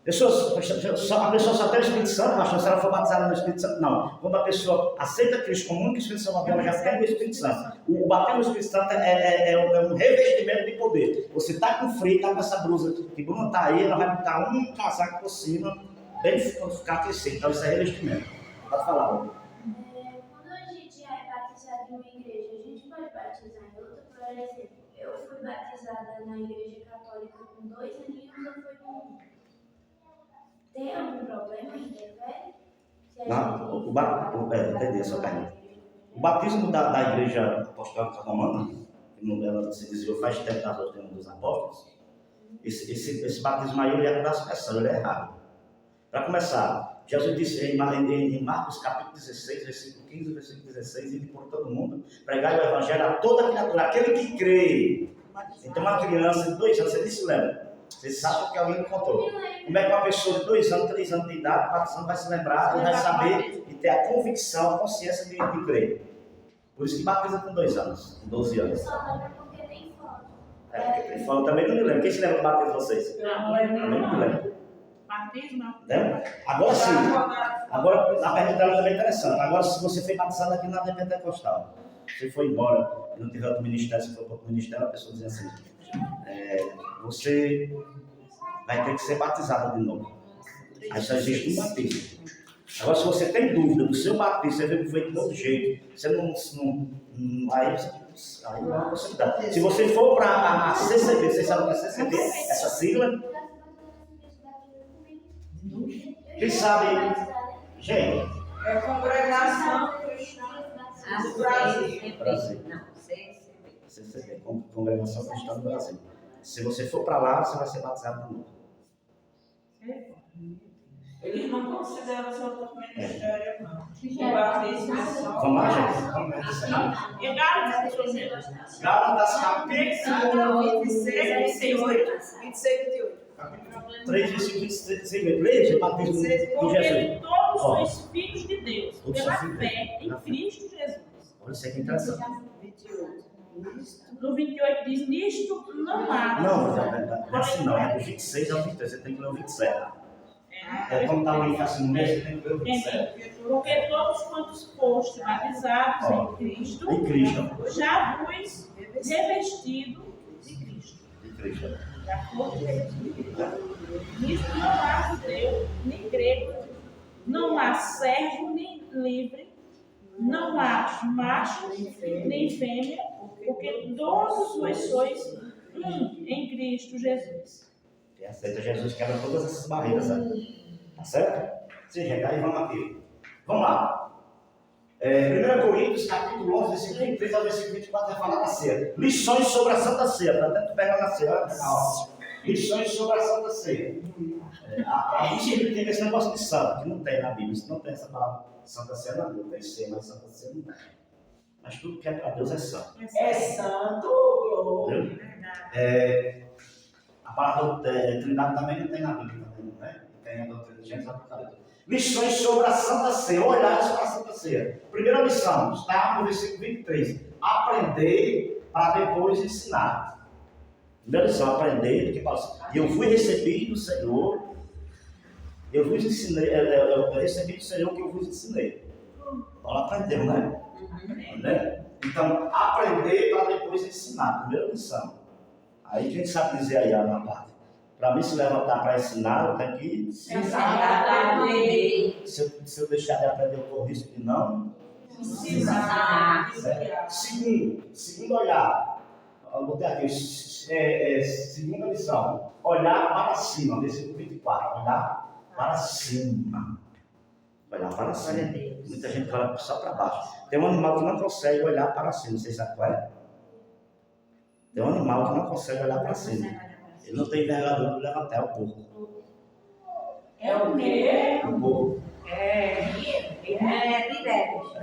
[SPEAKER 1] A pessoa só tem o Espírito Santo, pastor, se ela for batizada no Espírito Santo, não. Quando a pessoa aceita Cristo como único Espírito Santo, ela já tem o Espírito Santo. O batismo no Espírito Santo é um revestimento de poder. Você está com frio, está com essa blusa que Bruna está aí, ela vai botar um casaco por cima, bem ficar aquecido. Então isso é revestimento. Pode falar, Bruno.
[SPEAKER 5] Quando a gente é batizado em uma igreja, a gente pode batizar em outra? Por exemplo, eu fui batizada na igreja católica com 2 aninhos, eu fui com 1. Tem algum problema? Interfere?
[SPEAKER 1] Entendi a sua pergunta. O batismo da igreja apostólica romana, que ela se desviou faz tempo das doutrinas dos apóstolos, esse batismo aí ele é da aspersão, ele é errado. Para começar, Jesus disse em Marcos capítulo 16, versículo 15, versículo 16, ele por todo mundo, pregar o evangelho a toda criatura, aquele que crê. Então uma criança de 2 anos, você disse, lembra? Você sabe o que alguém me contou. Como é que uma pessoa de 2 anos, 3 anos de idade, 4 anos vai se lembrar e vai saber e ter a convicção, a consciência de crer. Por isso que batiza com 2 anos, com 12 anos.
[SPEAKER 5] Porque tem foto.
[SPEAKER 1] Porque tem foto, também não me lembro. Quem se lembra do batismo de vocês?
[SPEAKER 3] Não,
[SPEAKER 1] Também não me lembro.
[SPEAKER 3] batismo não.
[SPEAKER 1] Lembra? Agora sim. Agora a pergunta dela também é interessante. Agora, se você foi batizado aqui na Pentecostal, você foi embora e não tiver outro ministério, se for para outro ministério, a pessoa diz assim: você vai ter que ser batizado de novo. Aí só existe um batismo. Agora, se você tem dúvida do seu batismo, você vê que foi de todo jeito, você aí não é uma possibilidade. Se você for para a CCB, vocês sabem o que é CCB? Essa sigla? Quem sabe? Gente.
[SPEAKER 4] É Congregação Cristã do Brasil.
[SPEAKER 1] Brasil.
[SPEAKER 2] Não, CCB.
[SPEAKER 1] CCB, Congregação Cristã do Brasil. Se você for para lá, você vai ser batizado de novo.
[SPEAKER 4] Eles não consideram seu outro ministério, não. O batismo é só.
[SPEAKER 1] Vamos lá, gente? Vamos ver isso aí.
[SPEAKER 3] E Gálatas, por exemplo.
[SPEAKER 1] Gálatas capítulo
[SPEAKER 2] 26, 28.
[SPEAKER 1] 3, versículo 26. Leia, batismo de Jesus.
[SPEAKER 3] Porque todos
[SPEAKER 1] Ó.
[SPEAKER 3] sois filhos de Deus,
[SPEAKER 1] Todos
[SPEAKER 3] pela
[SPEAKER 1] são filhos de
[SPEAKER 3] fé em Cristo Jesus.
[SPEAKER 1] Olha, isso aqui é interessante.
[SPEAKER 2] 28.
[SPEAKER 3] No 28 diz, nisto não há.
[SPEAKER 1] Não é assim não, é do 26 ao 23, você tem que ler o 27. Como está o link assim no meio, você tem que ler o 27.
[SPEAKER 3] Porque todos quantos fostes batizados
[SPEAKER 1] Ó.
[SPEAKER 3] em Cristo,
[SPEAKER 1] Em Cristo.
[SPEAKER 3] já vos revestido de Cristo.
[SPEAKER 1] Em Cristo.
[SPEAKER 3] Já foste revestido de Cristo. Nisto não há judeu, nem grego, não há servo, nem livre, não há macho, nem fêmea, porque todos vós sois um em Cristo Jesus.
[SPEAKER 1] Quem aceita Jesus quebra todas essas barreiras aí. Tá certo? Sim, gente, aí vamos aqui. Vamos lá. 1 Coríntios, capítulo 11, versículo 23 ao versículo 24, vai falar da ceia. Lições sobre a Santa Ceia. Para dentro pegar na ceia. Olha, ó. Lições sobre a Santa Ceia. A gente tem esse negócio de santo, que não tem na Bíblia. Não tem essa palavra Santa Ceia na Bíblia. Tem ceia, mas Santa Ceia não tem. Mas tudo que é para Deus é santo.
[SPEAKER 4] É santo, glória.
[SPEAKER 1] Entendeu? A palavra Trindade também não tem na Bíblia, também, né? Tem a doutrina de Gênesis Apocalipse. Lições sobre a Santa Ceia, olhares para a Santa Ceia. Primeira lição, está no versículo 23. Aprender para depois ensinar. Primeira lição, aprender, porque fala assim, eu fui recebido do Senhor, eu vos ensinei, eu recebi do Senhor que eu vos ensinei. Então aprendeu, né? Né? Então, aprender para depois ensinar. Primeira lição. Aí quem sabe dizer aí a parte? Para mim se levantar para ensinar, eu tenho que
[SPEAKER 4] Aprender.
[SPEAKER 1] se eu deixar de aprender, eu corro risco de não.
[SPEAKER 4] Ensinar.
[SPEAKER 1] Segundo olhar. Eu botei aqui, segunda lição. Olhar para cima, versículo 24. Olhar para cima. Olhar para cima. Muita gente olha só para baixo. Tem um animal que não consegue olhar para cima, vocês sabem qual é? Tem um animal que não consegue olhar para cima. Ele não tem envergadura para levantar, é o porco.
[SPEAKER 4] É o quê?
[SPEAKER 1] É o porco.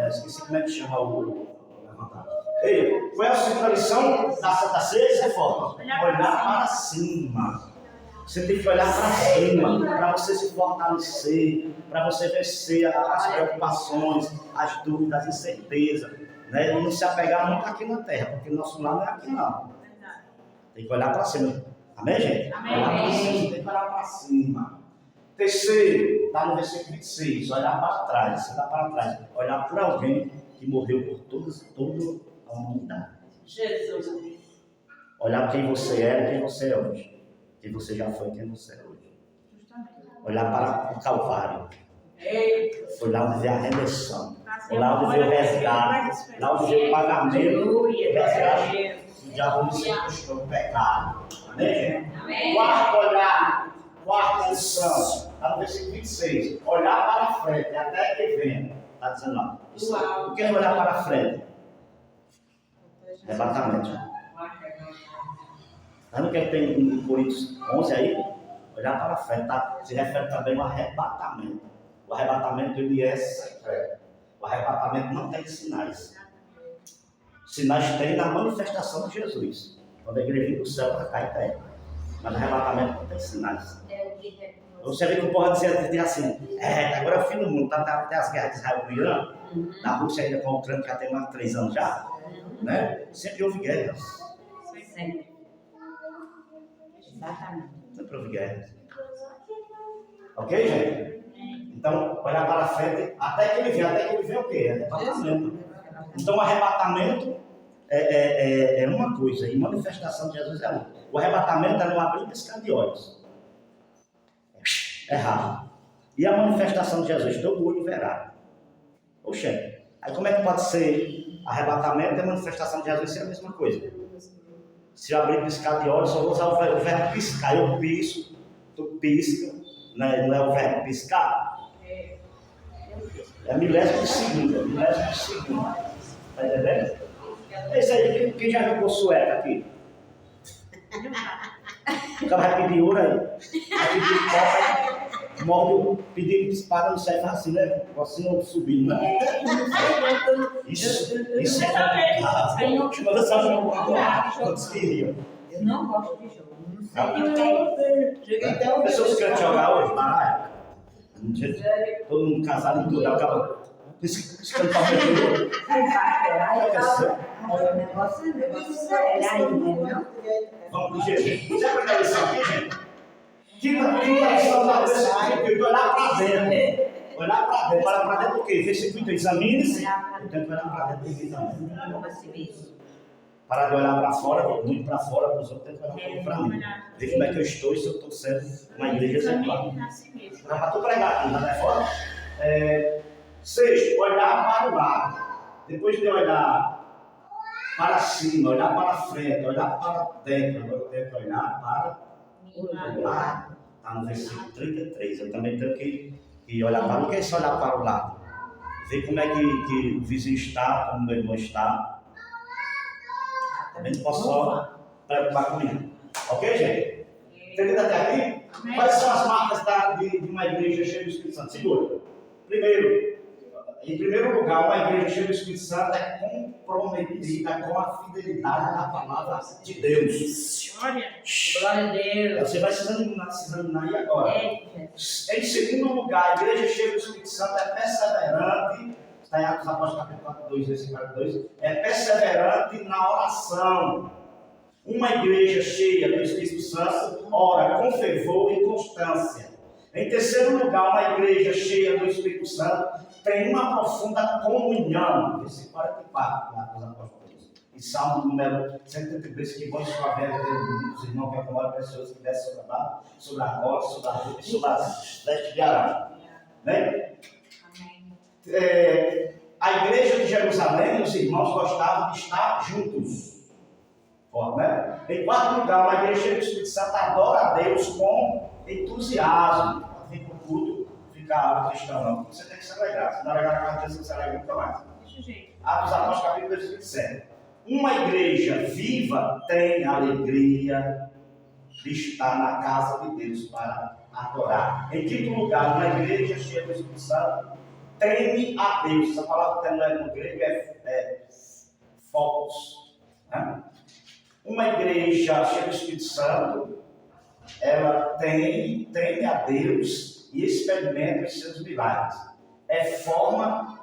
[SPEAKER 1] Esqueci como é que chama o levantar. Ei, qual é a segunda lição da Santa Ceia? Isso é forte. Olhar para cima. Você tem que olhar para cima, para você se fortalecer, para você vencer as preocupações, as dúvidas, as incertezas, né? E não se apegar muito aqui na terra, porque nosso lar não é aqui não. Tem que olhar para cima. Amém, gente?
[SPEAKER 3] Amém.
[SPEAKER 1] Olhar para cima, tem que olhar para cima. Terceiro, está no versículo 26, olhar para trás, olhar para trás, olhar por alguém que morreu por toda a humanidade.
[SPEAKER 4] Jesus.
[SPEAKER 1] Olhar quem você era e quem você é hoje. Quem você já foi e quem você é hoje. Olhar para o Calvário. Olhar onde vê a redenção. Olhar onde vê o resgate. Lá onde vê o pagamento. O resgate. O diabo me sequestrou o pecado. Amém, gente? Quarto olhar. Quarta lição. Está no versículo 26. Olhar para a frente até que venha. Está dizendo lá. O que é olhar para a frente? Arrebatamento. Sabe o que tem em Coríntios 11 aí? Olhar para frente, tá? Se refere também ao arrebatamento. O arrebatamento, ele é secreto. O arrebatamento não tem sinais. Sinais tem na manifestação de Jesus. Quando a igreja vir do céu para cá e terra. Mas o arrebatamento não tem sinais. Você vê que o povo dizia assim, agora é o fim do mundo, tá até as guerras de Israel com o Irã, da Rússia ainda com a Ucrânia, que já tem mais de 3 anos já, né? Sempre houve guerras.
[SPEAKER 2] Sempre. Exatamente.
[SPEAKER 1] Sempre houve guerras. Ok, gente? Então, olhar para frente, até que ele vê o quê? Arrebatamento. Então, o arrebatamento é uma coisa, e manifestação de Jesus é outra. O arrebatamento é não abrir e piscar de olhos. É rápido. E a manifestação de Jesus, todo olho verá. Oxe, aí como é que pode ser arrebatamento e a manifestação de Jesus ser a mesma coisa? Se eu abrir e piscar de olhos, só vou usar o verbo piscar. Eu pisco, tu pisca, né? Não é o verbo piscar? É milésimo de segundo, Tá entendendo? Esse aí, quem já jogou sueca aqui? O cara vai pedir ouro aí. Vai pedir copa, morre, pedir espada, não serve assim, né? Assim subindo, né? Isso é complicado. Quando você joga, quando se ria.
[SPEAKER 2] Eu não gosto de jogo. Não sei de quem.
[SPEAKER 1] Pessoas querem jogar hoje, baralho. Todo mundo casado e tudo, acaba. Esse cantar muito.
[SPEAKER 2] O negócio é sério ainda,
[SPEAKER 1] Vamos de jeito. Você vai dar lição aqui, gente? Quinta lição da vez, olhar para dentro. Olhar para dentro o quê? Versículo 8, examine-se. Eu tenho que olhar para dentro de mim também. Parar de olhar para fora, muito para fora, para os outros, tem que olhar para mim. Ver como é que eu estou e se eu estou sendo uma igreja exemplar. Para tu pregar aqui, não é fora? 6, olhar para o lado. Depois de olhar para cima, olhar para frente, olhar para dentro. Agora eu tenho que olhar para o lado. Está no versículo 33. Eu também tenho que olhar para o que é esse olhar para o lado? Ver como é que o vizinho está, como o meu irmão está. Também não posso só preocupar comigo. Ok, gente? Entendido até aqui? Quais são as marcas de uma igreja cheia do Espírito Santo? Segura. Em primeiro lugar, uma igreja cheia do Espírito Santo é comprometida com a fidelidade da palavra de Deus.
[SPEAKER 4] Glória a Deus.
[SPEAKER 1] Você vai se examinar aí agora. Em segundo lugar, a igreja cheia do Espírito Santo é perseverante. Está em Atos Apóstolos capítulo 42, versículo 42. É perseverante na oração. Uma igreja cheia do Espírito Santo ora com fervor e constância. Em terceiro lugar, uma igreja cheia do Espírito Santo tem uma profunda comunhão. Versículo 44, lá dos Apóstolos. E Salmo número 133, que bom e suave é ter os irmãos que acomodam pessoas que descem sobre a barra, sobre a roda, sobre a rua e sobre as vestes de arado. Né? A igreja de Jerusalém, os irmãos gostavam de estar juntos. Né? Em quarto lugar, uma igreja cheia do Espírito Santo adora a Deus com entusiasmo. Não vem para o culto ficar cristão, não. Você tem que se alegrar. Se não alegar na casa de Deus, você se alegra nunca mais. Atos Apóstolos, capítulo 27. Uma igreja viva tem alegria de estar na casa de Deus para adorar. Em quinto lugar, uma igreja cheia do Espírito Santo teme a Deus. Essa palavra teme no grego é focus. Né? Uma igreja cheia do Espírito Santo, ela teme a Deus e experimenta os seus milagres. É formada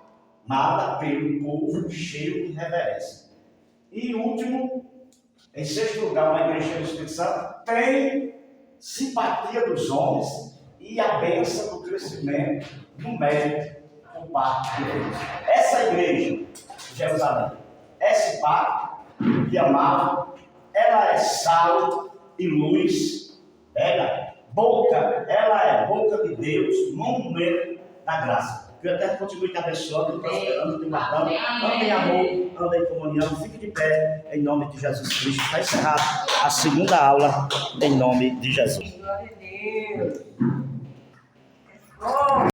[SPEAKER 1] pelo povo cheio de reverência. E último, em sexto lugar, uma igreja cheia do Espírito Santo tem simpatia dos homens e a bênção do crescimento no mérito por parte de Deus. Essa igreja de Jerusalém é simpática e amável, ela é sal e luz, ela é boca de Deus, monumento da graça. Que o Eterno continue te abençoando, te prosperando, te guardando. Ande em amor, ande em comunhão, fique de pé em nome de Jesus Cristo. Está encerrada a segunda aula em nome de Jesus.
[SPEAKER 2] Glória a Deus.